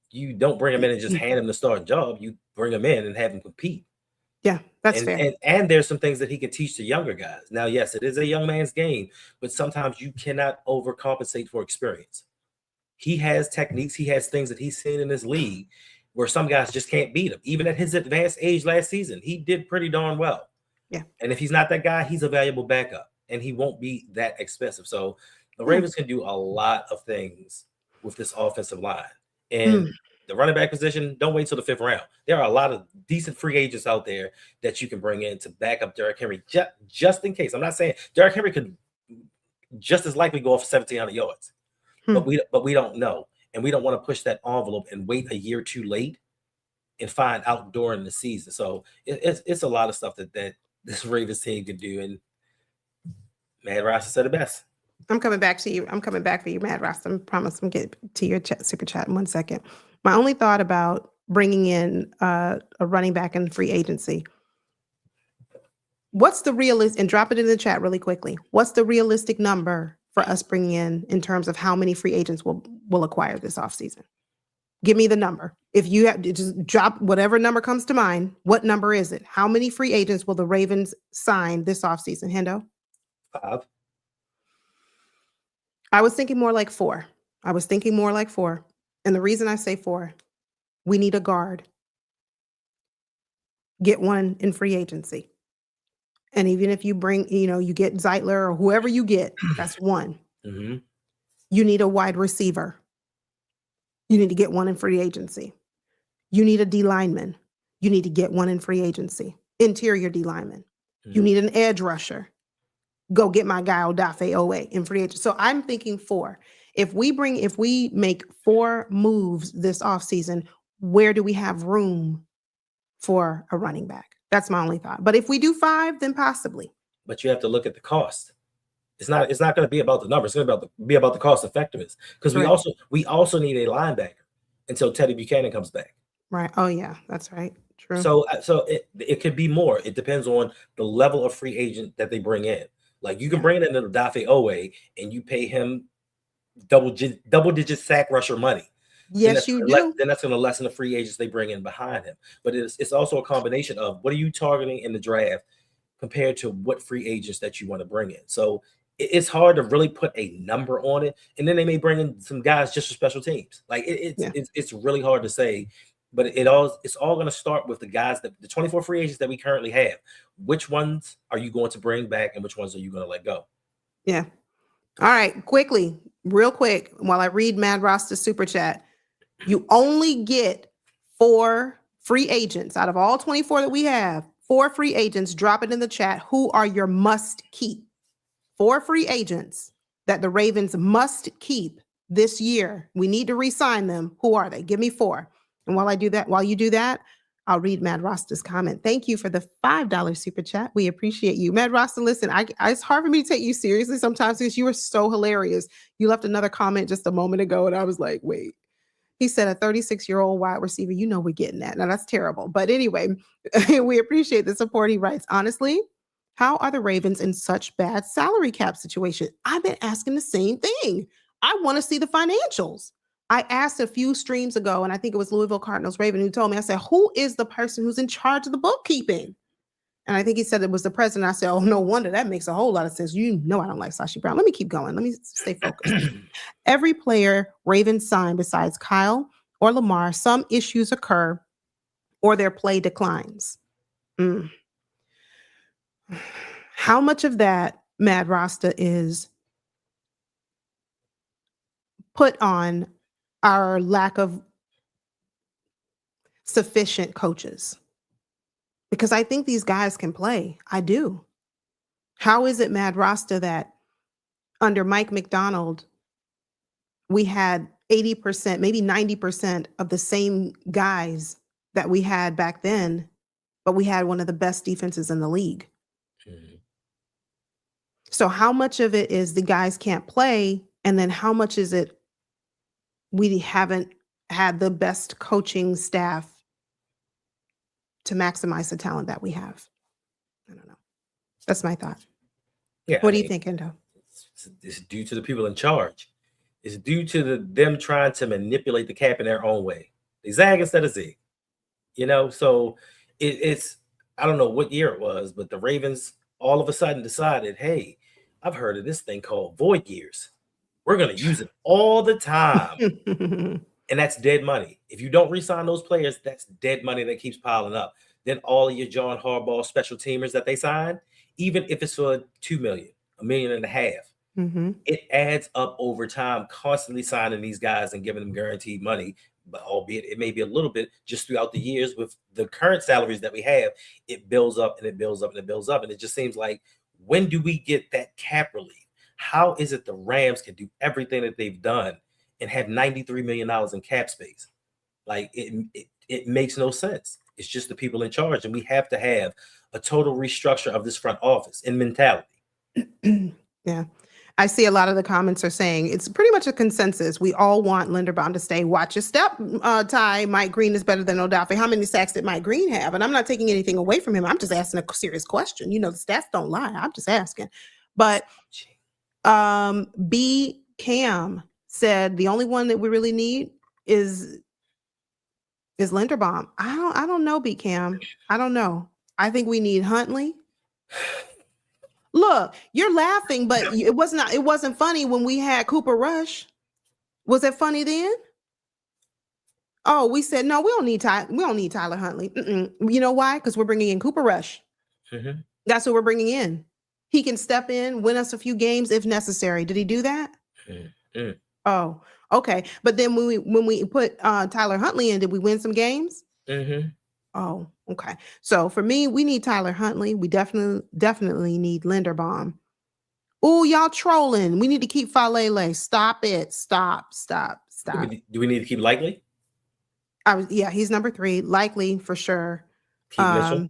you don't bring him in and just hand him the starting job. You bring him in and have him compete. Yeah, that's fair. And there's some things that he can teach the younger guys. Now, yes, it is a young man's game, but sometimes you cannot overcompensate for experience. He has techniques. He has things that he's seen in this league where some guys just can't beat him. Even at his advanced age last season, he did pretty darn well. Yeah. And if he's not that guy, he's a valuable backup, and he won't be that expensive. So the Ravens can do a lot of things with this offensive line. And the running back position, don't wait till the 5th round. There are a lot of decent free agents out there that you can bring in to back up Derrick Henry, just in case. I'm not saying Derrick Henry could just as likely go off 1,700 yards, but we don't know, and we don't want to push that envelope and wait a year too late and find out during the season. So it's a lot of stuff that this Ravens team can do, and Mad Rasta said it best. I'm coming back to you. I'm coming back for you, Mad Rasta. I promise I'm getting to your super chat in 1 second. My only thought about bringing in a running back in free agency. What's the realistic, and drop it in the chat really quickly. What's the realistic number for us bringing in terms of how many free agents will acquire this offseason? Give me the number. If you have, just drop whatever number comes to mind. What number is it? How many free agents will the Ravens sign this offseason, Hendo? 5. I was thinking more like 4. And the reason I say 4, we need a guard. Get one in free agency. And even if you bring, you get Zeitler or whoever you get, that's one. Mm-hmm. You need a wide receiver. You need to get one in free agency. You need a D lineman. You need to get one in free agency. Interior D lineman. You need an edge rusher. Go get my guy Odafe Owe in free agency. So I'm thinking 4. If we make 4 moves this offseason, where do we have room for a running back? That's my only thought. But if we do 5, then possibly. But you have to look at the cost. It's not going to be about the numbers. It's going to be about the cost effectiveness, because we also need a linebacker until Teddy Buchanan comes back. Right. Oh yeah, that's right. True. So it could be more. It depends on the level of free agent that they bring in. Like you can bring in Odafe Owe and you pay him double-digit sack rusher money. Yes, you do. Then that's going to lessen the free agents they bring in behind him. But it's also a combination of what are you targeting in the draft compared to what free agents that you want to bring in. So it's hard to really put a number on it. And then they may bring in some guys just for special teams. Like it's really hard to say. But it's all going to start with the guys the 24 free agents that we currently have. Which ones are you going to bring back and which ones are you going to let go? Yeah. All right. Real quick, while I read Mad Rosta's super chat, you only get 4 free agents out of all 24 that we have. 4 free agents. Drop it in the chat. Who are your must keep? 4 free agents that the Ravens must keep this year. We need to re-sign them. Who are they? Give me 4. And while you do that, I'll read Mad Rosta's comment. Thank you for the $5 super chat. We appreciate you. Mad Rosta, listen, it's hard for me to take you seriously sometimes because you are so hilarious. You left another comment just a moment ago, and I was like, wait. He said a 36-year-old wide receiver. You know we're getting that. Now, that's terrible. But anyway, we appreciate the support. He writes, honestly, how are the Ravens in such bad salary cap situation? I've been asking the same thing. I want to see the financials. I asked a few streams ago, and I think it was Louisville Cardinals Raven who told me, I said, who is the person who's in charge of the bookkeeping? And I think he said it was the president. I said, oh, no wonder. That makes a whole lot of sense. You know I don't like Sashi Brown. Let me keep going. Let me stay focused. Every player Ravens signed besides Kyle or Lamar, some issues occur or their play declines. How much of that, Mad Rasta, is put on our lack of sufficient coaches? Because I think these guys can play. I do. How is it, Mad Rasta, that under Mike McDonald, we had 80%, maybe 90% of the same guys that we had back then, but we had one of the best defenses in the league? Mm-hmm. So how much of it is the guys can't play? And then how much is it we haven't had the best coaching staff to maximize the talent that we have? I don't know. That's my thought. Yeah. What do you think, Endo? It's due to the people in charge. It's due to them trying to manipulate the cap in their own way. They zag instead of zig. So it's I don't know what year it was, but the Ravens all of a sudden decided, hey, I've heard of this thing called void years. We're going to use it all the time. And that's dead money. If you don't re-sign those players, that's dead money that keeps piling up. Then all of your John Harbaugh special teamers that they signed, even if it's for $2 million, $1.5 million, it adds up over time, constantly signing these guys and giving them guaranteed money. But albeit it may be a little bit just throughout the years with the current salaries that we have, it builds up and it builds up and it builds up. And it just seems like, when do we get that cap relief? How is it the Rams can do everything that they've done and have $93 million in cap space? Like it makes no sense. It's just the people in charge, and we have to have a total restructure of this front office and mentality. Yeah. I see a lot of the comments are saying it's pretty much a consensus. We all want Linderbaum to stay. Watch your step, Ty. Mike Green is better than Odafe. How many sacks did Mike Green have? And I'm not taking anything away from him. I'm just asking a serious question. The stats don't lie. I'm just asking. But B Cam said the only one that we really need is Linderbaum. I don't know, B Cam. I don't know. I think we need Huntley. Look, you're laughing, but it wasn't funny when we had Cooper Rush. Was it funny then? Oh, we said no. We don't need Tyler Huntley. You know why? Because we're bringing in Cooper Rush. Mm-hmm. That's who we're bringing in. He can step in, win us a few games if necessary. Did he do that? Mm-mm. Oh, okay. But then when we put Tyler Huntley in, did we win some games? Mm-hmm. Oh, okay. So for me, we need Tyler Huntley. We definitely need Linderbaum. Oh, y'all trolling. We need to keep Falele. Stop it. Stop. Do we need to keep Likely? Yeah, he's number 3, likely for sure. Keep Mitchell?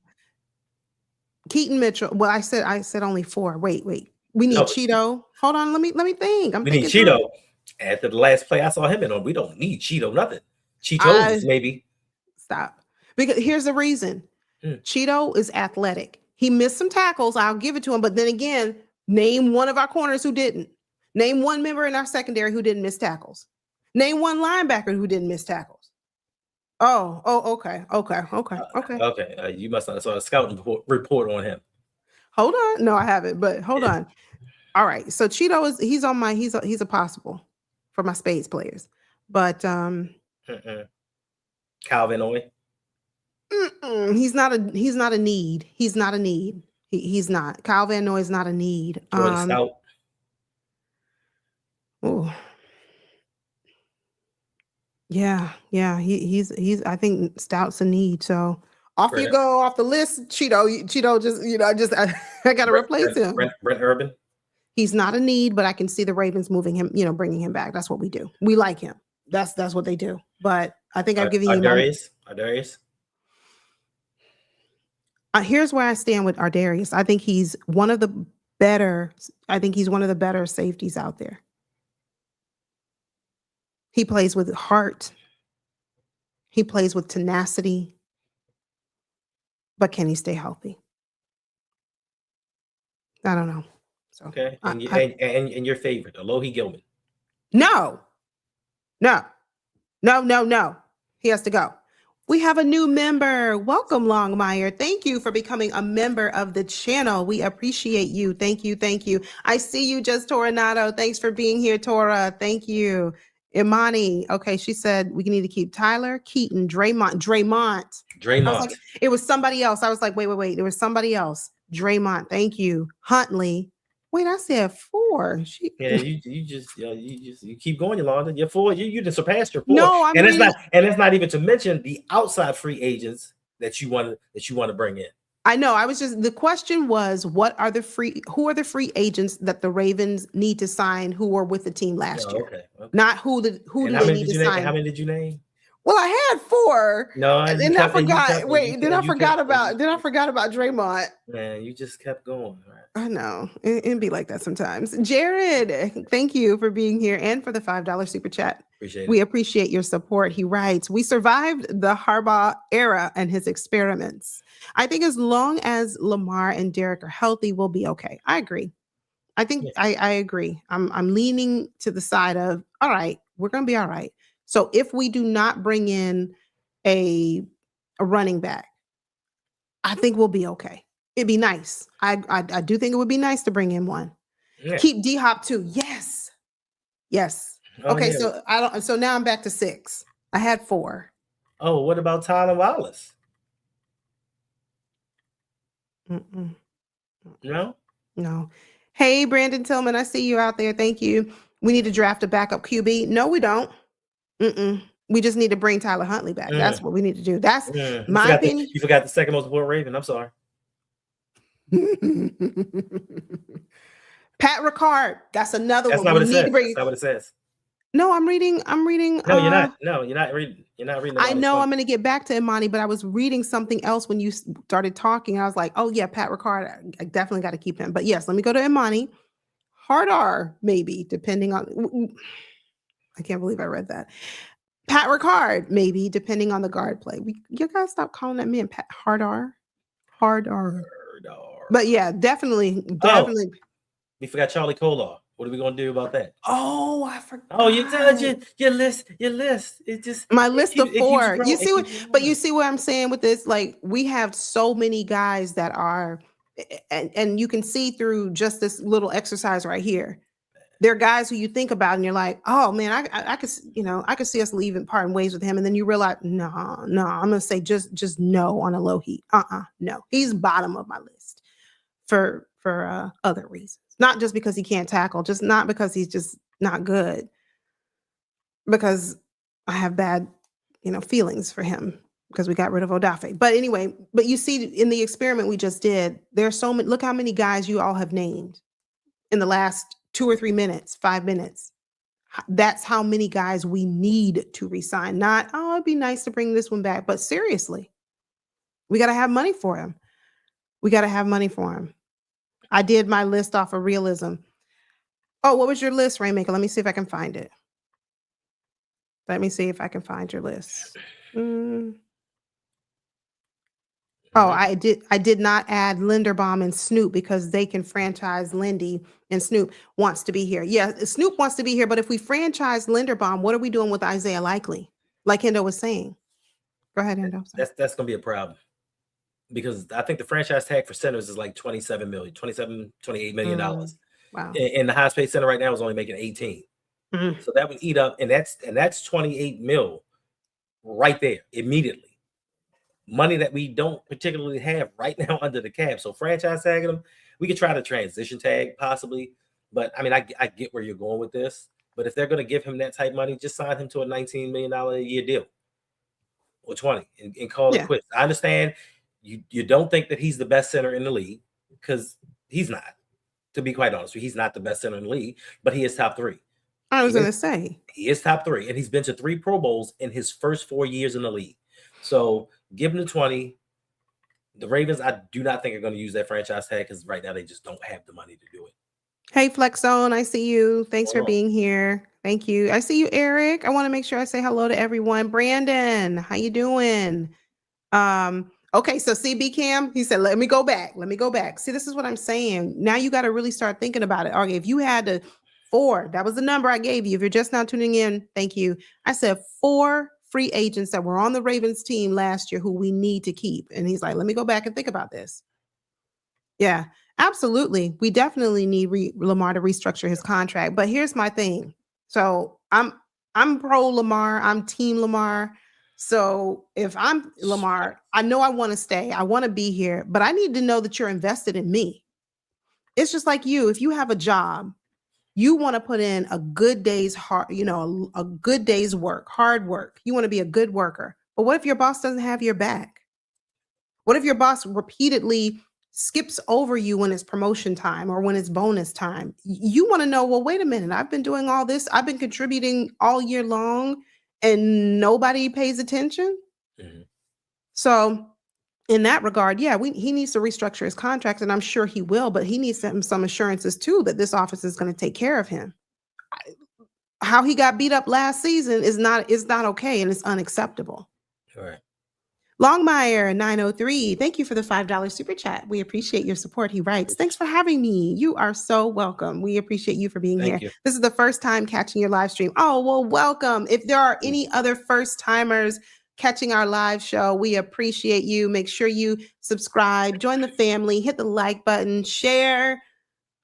Keaton Mitchell. Well, I said only 4. Wait. We need No, Cheeto. Hold on. Let me think. I'm we need thinking through. Cheeto. After the last play I saw him in on, we don't need Cheeto nothing. I Cheetos maybe. Stop. Because here's the reason. Cheeto is athletic. He missed some tackles. I'll give it to him. But then again, name one of our corners who didn't. Name one member in our secondary who didn't miss tackles. Name one linebacker who didn't miss tackles. Oh, okay. Okay. You must not saw a scouting report on him. Hold on. No, I haven't, but hold on. All right. So Cheeto he's a possible for my spades players. But Calvin Oy. He's not a need. He's not a need. He's not. Kyle Van Noy is not a need. Jordan Stout. Oh. Yeah. He's I think Stout's a need. So off you go off the list, Cheeto. Just I gotta replace him. Brent Urban. He's not a need, but I can see the Ravens moving him, bringing him back. That's what we do. We like him. That's what they do. But I think I've given you Darius. Here's where I stand with Ardarius. I think he's one of the better safeties out there. He plays with heart. He plays with tenacity. But can he stay healthy? I don't know. So, okay. And your favorite, Alohi Gilman. No. He has to go. We have a new member. Welcome, Longmire. Thank you for becoming a member of the channel. We appreciate you. Thank you. I see you, Just Toronado. Thanks for being here, Tora. Thank you. Imani. Okay, she said we need to keep Tyler, Keaton, Draymond. I was like, it was somebody else. I was like, wait. There was somebody else. Draymond. Thank you. Huntley. Wait, I said 4. You keep going, Yolanda. You're 4. You just surpassed your 4. No, it's not even to mention the outside free agents that you want to bring in. I know. The question was, who are the free agents that the Ravens need to sign who were with the team last year? Okay. Not who do they need to sign? How many did you name? Well, I had 4. No, and then I forgot. Then I forgot about Draymond. Man, you just kept going. Right? I know. It'd be like that sometimes. Jared, thank you for being here and for the $5 super chat. We appreciate your support. He writes, we survived the Harbaugh era and his experiments. I think as long as Lamar and Derek are healthy, we'll be okay. I agree. I think I agree. I'm leaning to the side of, all right, we're going to be all right. So if we do not bring in a running back, I think we'll be okay. It'd be nice. I do think it would be nice to bring in one. Yeah. Keep D-Hop too. Yes. Okay, yeah. So now I'm back to 6. I had 4. Oh, what about Tyler Wallace? No. Hey, Brandon Tillman, I see you out there. Thank you. We need to draft a backup QB. No, we don't. We just need to bring Tyler Huntley back. That's what we need to do. That's my opinion. You forgot the second most important Raven. I'm sorry. Pat Ricard. That's another one. That's not what it says. No, I'm reading. No, you're not. No, you're not reading. You're not reading. I know I'm going to get back to Imani, but I was reading something else when you started talking. I was like, oh yeah, Pat Ricard. I definitely got to keep him. But yes, let me go to Imani. Hard R, maybe, depending on. I can't believe I read that. Pat Ricard, maybe, depending on the guard play. You guys stop calling that man Pat Hard R. But yeah, definitely. Oh, we forgot Charlie Kolar. What are we gonna do about that? Oh, I forgot. Oh, you told your list. It just my list of 4. You see what? You see what I'm saying with this? Like, we have so many guys that are, and you can see through just this little exercise right here. There are guys who you think about and you're like, oh man, I could see us leaving, parting ways with him, and then you realize, no, I'm gonna say just no on a low heat. No, he's bottom of my list. for other reasons. Not just because he can't tackle, just not because he's just not good. Because I have bad, feelings for him because we got rid of Odafe. But anyway, but you see in the experiment we just did, there's so many. Look how many guys you all have named in the last 2 or 3 minutes, 5 minutes. That's how many guys we need to resign. Not, oh, it'd be nice to bring this one back, but seriously, we got to have money for him. We got to have money for him. I did my list off of realism. Oh, what was your list, Rainmaker? Let me see if I can find it. Let me see if I can find your list. Oh, I did not add Linderbaum and Snoop because they can franchise Lindy and Snoop wants to be here. Yeah, Snoop wants to be here, but if we franchise Linderbaum, what are we doing with Isaiah Likely? Like Hendo was saying. Go ahead, Hendo. That's going to be a problem because I think the franchise tag for centers is like 27 million, 27, 28 million dollars. Wow. And the highest paid center right now is only making 18. So that would eat up, and that's 28 mil right there immediately. Money that we don't particularly have right now under the cap. So franchise tagging them, we could try to transition tag possibly. But I mean, I get where you're going with this. But if they're going to give him that type of money, just sign him to a $19 million a year deal or 20 and call it quits. I understand you don't think that he's the best center in the league because he's not. To be quite honest with you, he's not the best center in the league, but he is top 3. I was going to say. He is top 3, and he's been to 3 Pro Bowls in his first 4 years in the league. So give him the 20. The Ravens, I do not think are going to use that franchise tag because right now they just don't have the money to do it. Hey, Flex Zone, I see you. Thanks for being here. Thank you. I see you, Eric. I want to make sure I say hello to everyone. Brandon, how you doing? Okay, so CB Cam, he said, let me go back. See, this is what I'm saying. Now you got to really start thinking about it. Okay, if you had to 4, that was the number I gave you. If you're just now tuning in, thank you. I said 4 free agents that were on the Ravens team last year who we need to keep. And he's like, let me go back and think about this. Yeah, absolutely. We definitely need Lamar to restructure his contract. But here's my thing. So I'm pro Lamar. I'm team Lamar. So if I'm Lamar, I know I want to stay. I want to be here, but I need to know that you're invested in me. It's just like you. If you have a job, you want to put in a good day's a good day's work, hard work. You want to be a good worker. But what if your boss doesn't have your back? What if your boss repeatedly skips over you when it's promotion time or when it's bonus time? You want to know, well, wait a minute. I've been doing all this. I've been contributing all year long and nobody pays attention. So in that regard, yeah, he needs to restructure his contract, and I'm sure he will, but he needs some assurances too that this office is going to take care of him. How he got beat up last season is not okay, and it's unacceptable. All right. Longmire 903, thank you for the $5 super chat. We appreciate your support. He writes, thanks for having me. You are so welcome. We appreciate you for being here. This is the first time catching your live stream. Oh, well, welcome. If there are any other first timers catching our live show, we appreciate you. Make sure you subscribe, join the family, hit the like button, share,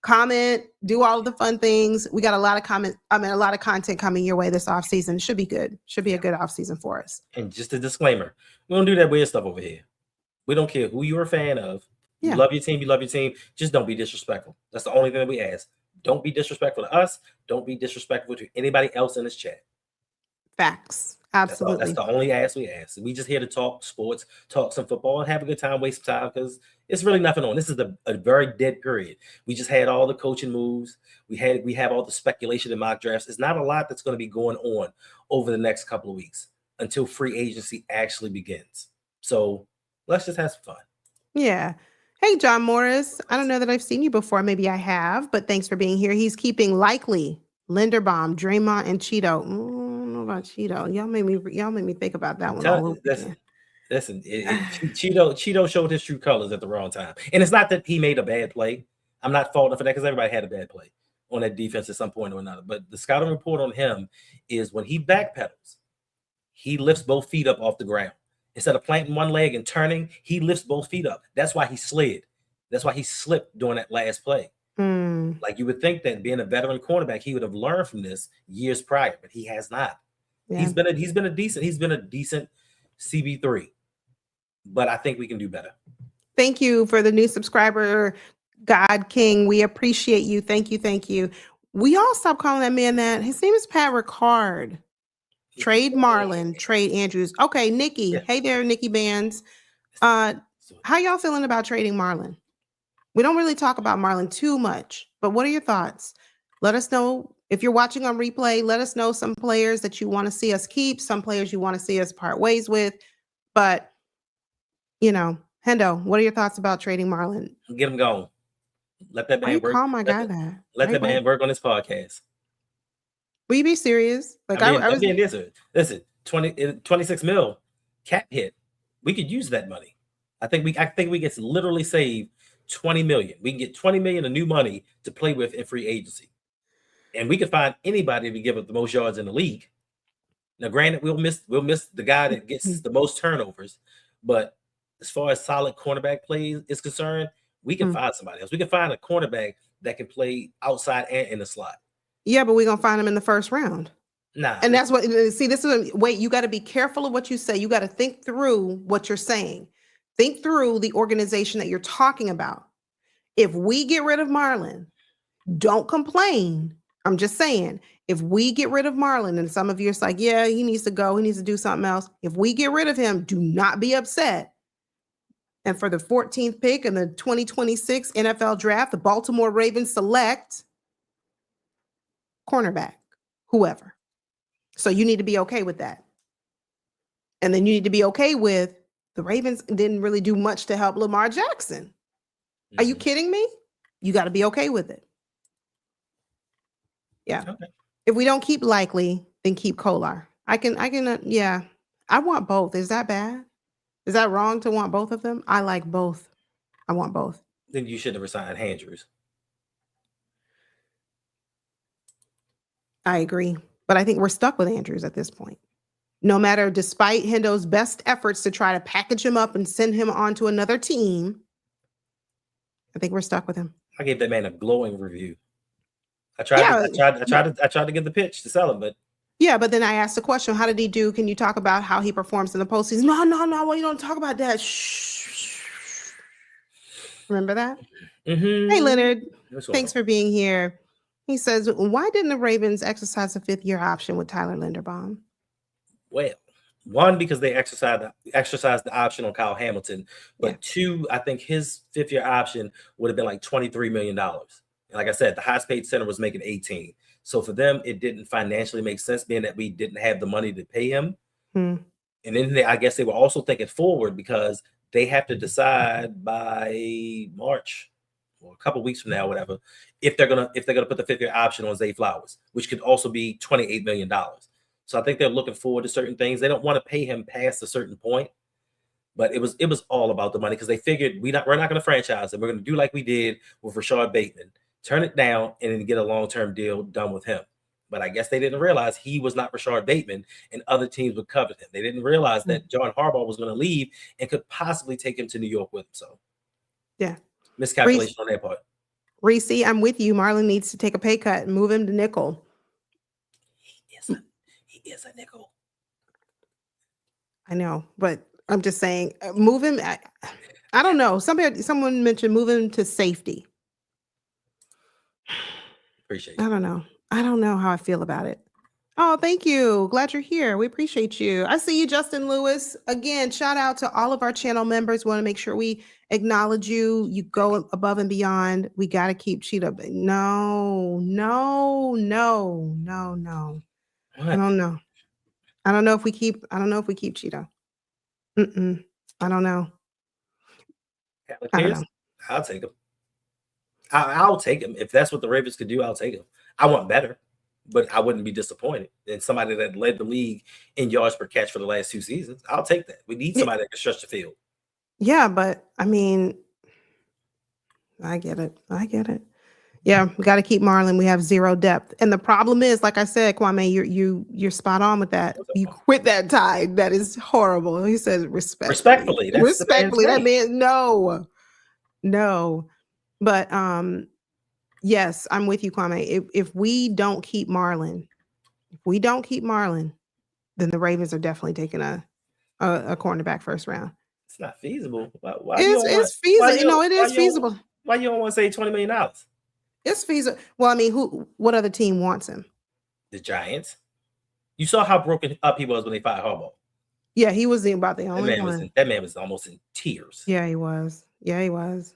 comment, do all of the fun things. We got a lot of content coming your way this off season. Should be good. Should be a good off season for us. And just a disclaimer, we don't do that weird stuff over here. We don't care who you're a fan of. You love your team. Just don't be disrespectful. That's the only thing that we ask. Don't be disrespectful to us. Don't be disrespectful to anybody else in this chat. Facts. Absolutely. That's the only ask we ask. We just here to talk sports, talk some football, and have a good time, waste some time, because it's really nothing on. This is a very dead period. We just had all the coaching moves. We have all the speculation and mock drafts. There's not a lot that's going to be going on over the next couple of weeks until free agency actually begins. So let's just have some fun. Yeah. Hey, John Morris. I don't know that I've seen you before. Maybe I have, but thanks for being here. He's keeping Likely, Linderbaum, Draymond, and Cheeto. I don't know about Cheeto. Y'all made me think about that one. Listen, Cheeto showed his true colors at the wrong time. And it's not that he made a bad play. I'm not faulting for that because everybody had a bad play on that defense at some point or another. But the scouting report on him is when he backpedals, he lifts both feet up off the ground. Instead of planting one leg and turning, he lifts both feet up. That's why he slid. That's why he slipped during that last play. Like you would think that being a veteran cornerback, he would have learned from this years prior, but he has not. Yeah. He's been a decent CB3, but I think we can do better. Thank you for the new subscriber. God King, we appreciate you. Thank you. Thank you. We all stop calling that man that. His name is Pat Ricard. Trade Marlon, trade Andrews. Okay, Nikki. Yeah. Hey there, Nikki Bands. How y'all feeling about trading Marlon? We don't really talk about Marlon too much, but what are your thoughts? Let us know if you're watching on replay. Let us know some players that you want to see us keep, some players you want to see us part ways with. But, Hendo, what are your thoughts about trading Marlon? Get him going. Let that Why man you work. call my guy that? Let that man work on his podcast. Will you be serious? Like I'm being this. Listen, 26 mil cap hit. We could use that money. I think we can literally save 20 million. We can get 20 million of new money to play with in free agency. And we can find anybody to give up the most yards in the league. Now, granted, we'll miss the guy that gets the most turnovers, but as far as solid cornerback play is concerned, we can find somebody else. We can find a cornerback that can play outside and in the slot. Yeah, but we're gonna find him in the first round. Nah. And that's what, see, this is, wait, you got to be careful of what you say. You got to think through what you're saying. Think through the organization that you're talking about. If we get rid of Marlon, don't complain. I'm just saying, if we get rid of Marlon, and some of you are like, yeah, he needs to go, he needs to do something else. If we get rid of him, do not be upset. And for the 14th pick in the 2026 NFL draft, the Baltimore Ravens select cornerback, whoever. So you need to be okay with that. And then you need to be okay with the Ravens didn't really do much to help Lamar Jackson. Are you kidding me? You got to be okay with it. Yeah. Okay. If we don't keep Likely, then keep Kolar. Yeah. I want both. Is that bad? Is that wrong to want both of them? I like both. I want both. Then you should have resigned Andrews. I agree. But I think we're stuck with Andrews at this point. No matter, despite Hendo's best efforts to try to package him up and send him on to another team, I think we're stuck with him. I gave that man a glowing review. I tried to get the pitch to sell him, but yeah, but then I asked the question, how did he do? Can you talk about how he performs in the postseason? No, well, you don't talk about that. Shh. Remember that? Mm-hmm. Hey, Leonard, thanks for being here. He says, why didn't the Ravens exercise a fifth-year option with Tyler Linderbaum? Well, one, because they exercised the option on Kyle Hamilton, but two, I think his fifth-year option would have been like $23 million. Like I said, the highest paid center was making 18. So for them, it didn't financially make sense, being that we didn't have the money to pay him. And then I guess they were also thinking forward, because they have to decide by March or a couple weeks from now, whatever, if they're gonna put the fifth-year option on Zay Flowers, which could also be $28 million. So I think they're looking forward to certain things. They don't want to pay him past a certain point, but it was all about the money, because they figured we're not going to franchise him. We're going to do like we did with Rashard Bateman, turn it down and then get a long-term deal done with him. But I guess they didn't realize he was not Rashard Bateman and other teams would covet him. They didn't realize that John Harbaugh was going to leave and could possibly take him to New York with him. So yeah, miscalculation on their part. Reese, I'm with you. Marlon needs to take a pay cut and move him to nickel. He is a nickel. I know, but I'm just saying, move him. I don't know. Someone mentioned move him to safety. Appreciate it. I don't know how I feel about it. Oh, thank you. Glad you're here. We appreciate you. I see you, Justin Lewis. Again, shout out to all of our channel members. Want to make sure we acknowledge you. You go above and beyond. We got to keep Cheetah. No. What? I don't know. I don't know if we keep Cheetah. I don't know. I'll take him. I'll take him. If that's what the Ravens could do, I'll take him. I want better, but I wouldn't be disappointed. And somebody that led the league in yards per catch for the last 2 seasons, I'll take that. We need somebody that can stretch the field. Yeah, but I mean, I get it. Yeah, we got to keep Marlon. We have zero depth, and the problem is, like I said, Kwame, you're spot on with that. You quit that tie. That is horrible. He says respectfully. Respectfully, that man. No. But yes, I'm with you, Kwame. If we don't keep Marlon, then the Ravens are definitely taking a cornerback first round. It's not feasible. It's feasible. It is feasible. Why you don't want to say $20 million? It's feasible. Well, I mean, what other team wants him? The Giants. You saw how broken up he was when they fired Harbaugh. Yeah, he was about the only one. That man was almost in tears. Yeah, he was. Yeah, he was.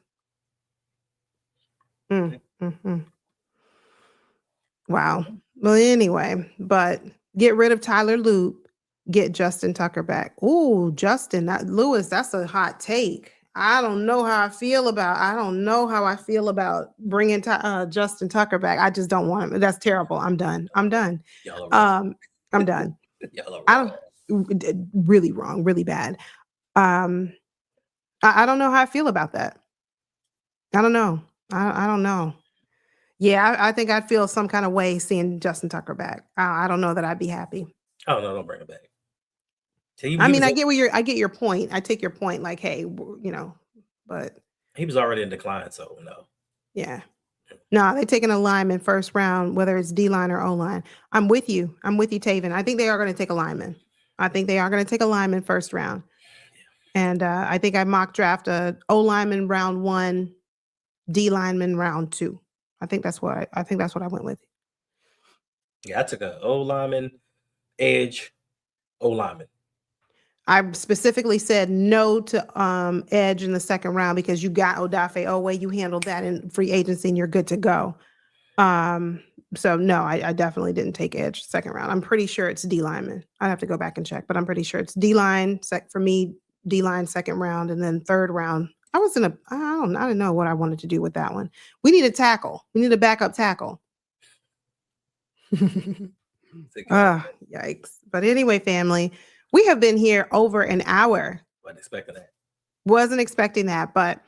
Wow. Well, anyway, but get rid of Tyler Loop, get Justin Tucker back. Ooh, Justin, Lewis, that's a hot take. I don't know how I feel about bringing Justin Tucker back. I just don't want him. That's terrible. I'm done. I'm done. Y'all are I'm done. Y'all are I don't really wrong, really bad. I don't know how I feel about that. I don't know. I don't know. Yeah, I think I'd feel some kind of way seeing Justin Tucker back. I don't know that I'd be happy. Oh no, don't bring it back. I mean, I get your point. I take your point. Like, hey, you know, but he was already in decline, so no. Yeah, no, they're taking a lineman first round, whether it's D line or O line. I'm with you, Taven. I think they are going to take a lineman. First round, and I think I mock draft a O lineman round 1, D lineman round 2. I think that's what I went with. Yeah, I took a O lineman, edge, O lineman. I specifically said no to edge in the second round because you got Odafe Owe. You handled that in free agency and you're good to go. So no, I definitely didn't take edge second round. I'm pretty sure it's D lineman. I'd have to go back and check, but I'm pretty sure it's D line for me. D line second round, and then third round. I didn't know what I wanted to do with that one. We need a tackle. We need a backup tackle. Yikes. But anyway, family, we have been here over an hour. Wasn't expecting that, but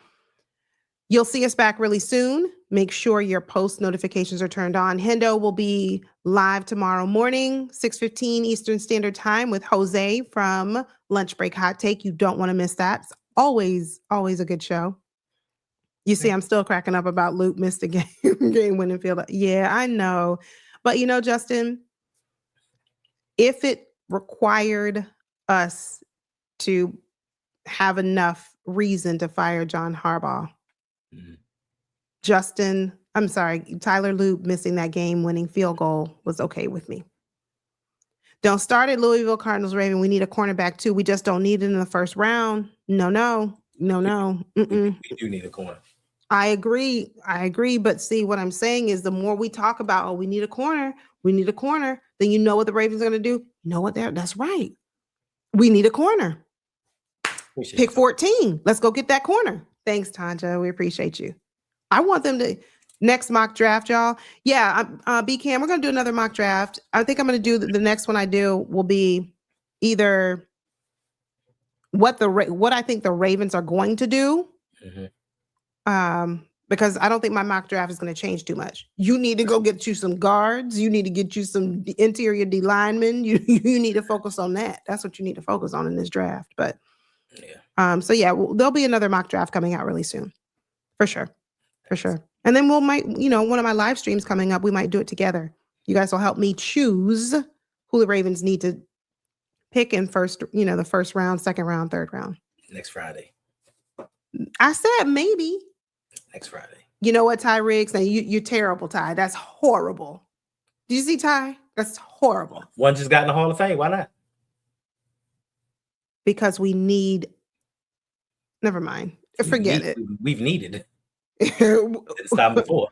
you'll see us back really soon. Make sure your post notifications are turned on. Hendo will be live tomorrow morning, 6:15 Eastern Standard Time with Jose from Lunch Break Hot Take. You don't want to miss that. It's always a good show. You see, I'm still cracking up about Luke missed a game winning field. Yeah, I know. But Justin, if it required us to have enough reason to fire John Harbaugh, Tyler Loop missing that game-winning field goal was okay with me. Don't start at Louisville Cardinals Raven. We need a cornerback too. We just don't need it in the first round. No. We do need a corner. I agree. But see, what I'm saying is the more we talk about, we need a corner, then you know what the Ravens are going to do. You know what? That's right. We need a corner. Pick 14. Let's go get that corner. Thanks, Tanja. We appreciate you. I want them to next mock draft, y'all. Yeah, B-Cam, we're going to do another mock draft. I think I'm going to do the next one I do will be either what I think the Ravens are going to do. Because I don't think my mock draft is going to change too much. You need to go get you some guards. You need to get you some interior D linemen. You need to focus on that. That's what you need to focus on in this draft. But there'll be another mock draft coming out really soon, for sure. And then one of my live streams coming up, we might do it together. You guys will help me choose who the Ravens need to pick in the first round, second round, third round. Next Friday. I said maybe. Next Friday. You know what, Ty Riggs? Now you're terrible, Ty. That's horrible. Did you see Ty? That's horrible. One just got in the Hall of Fame. Why not? Because we need. Never mind. Forget it. We've needed it. It's time before.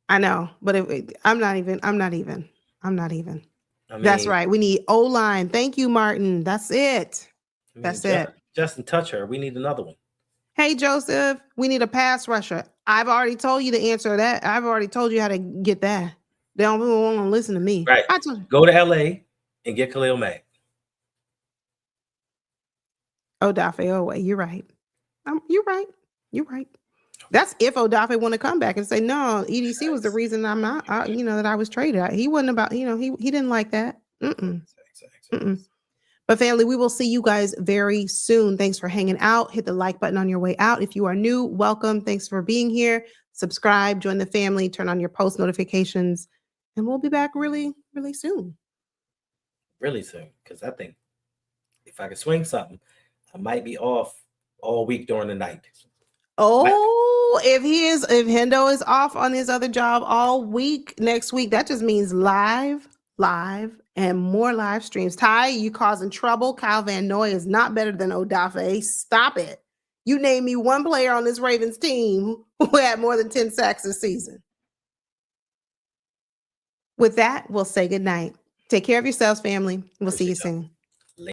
I know, but I'm not even. That's right. We need O-line. Thank you, Martin. That's it. That's it. Justin Tucker. We need another one. Hey, Joseph, we need a pass rusher. I've already told you the answer to that. I've already told you how to get that. They don't want to listen to me. Right. Go to LA and get Khalil Mack. Odafe Owe. You're right. You're right. That's if Odafe want to come back and say, no, EDC was the reason I'm not, that I was traded. He wasn't about, he didn't like that. But family, we will see you guys very soon. Thanks for hanging out. Hit the like button on your way out. If you are new, welcome. Thanks for being here. Subscribe, join the family, turn on your post notifications, and we'll be back really, really soon. Really soon, because I think if I could swing something, I might be off all week during the night. Oh, if Hendo is off on his other job all week, next week, that just means live, and more live streams. Ty, you causing trouble. Kyle Van Noy is not better than Odafe. Stop it. You name me one player on this Ravens team who had more than 10 sacks this season. With that, we'll say good night. Take care of yourselves, family. We'll see you soon.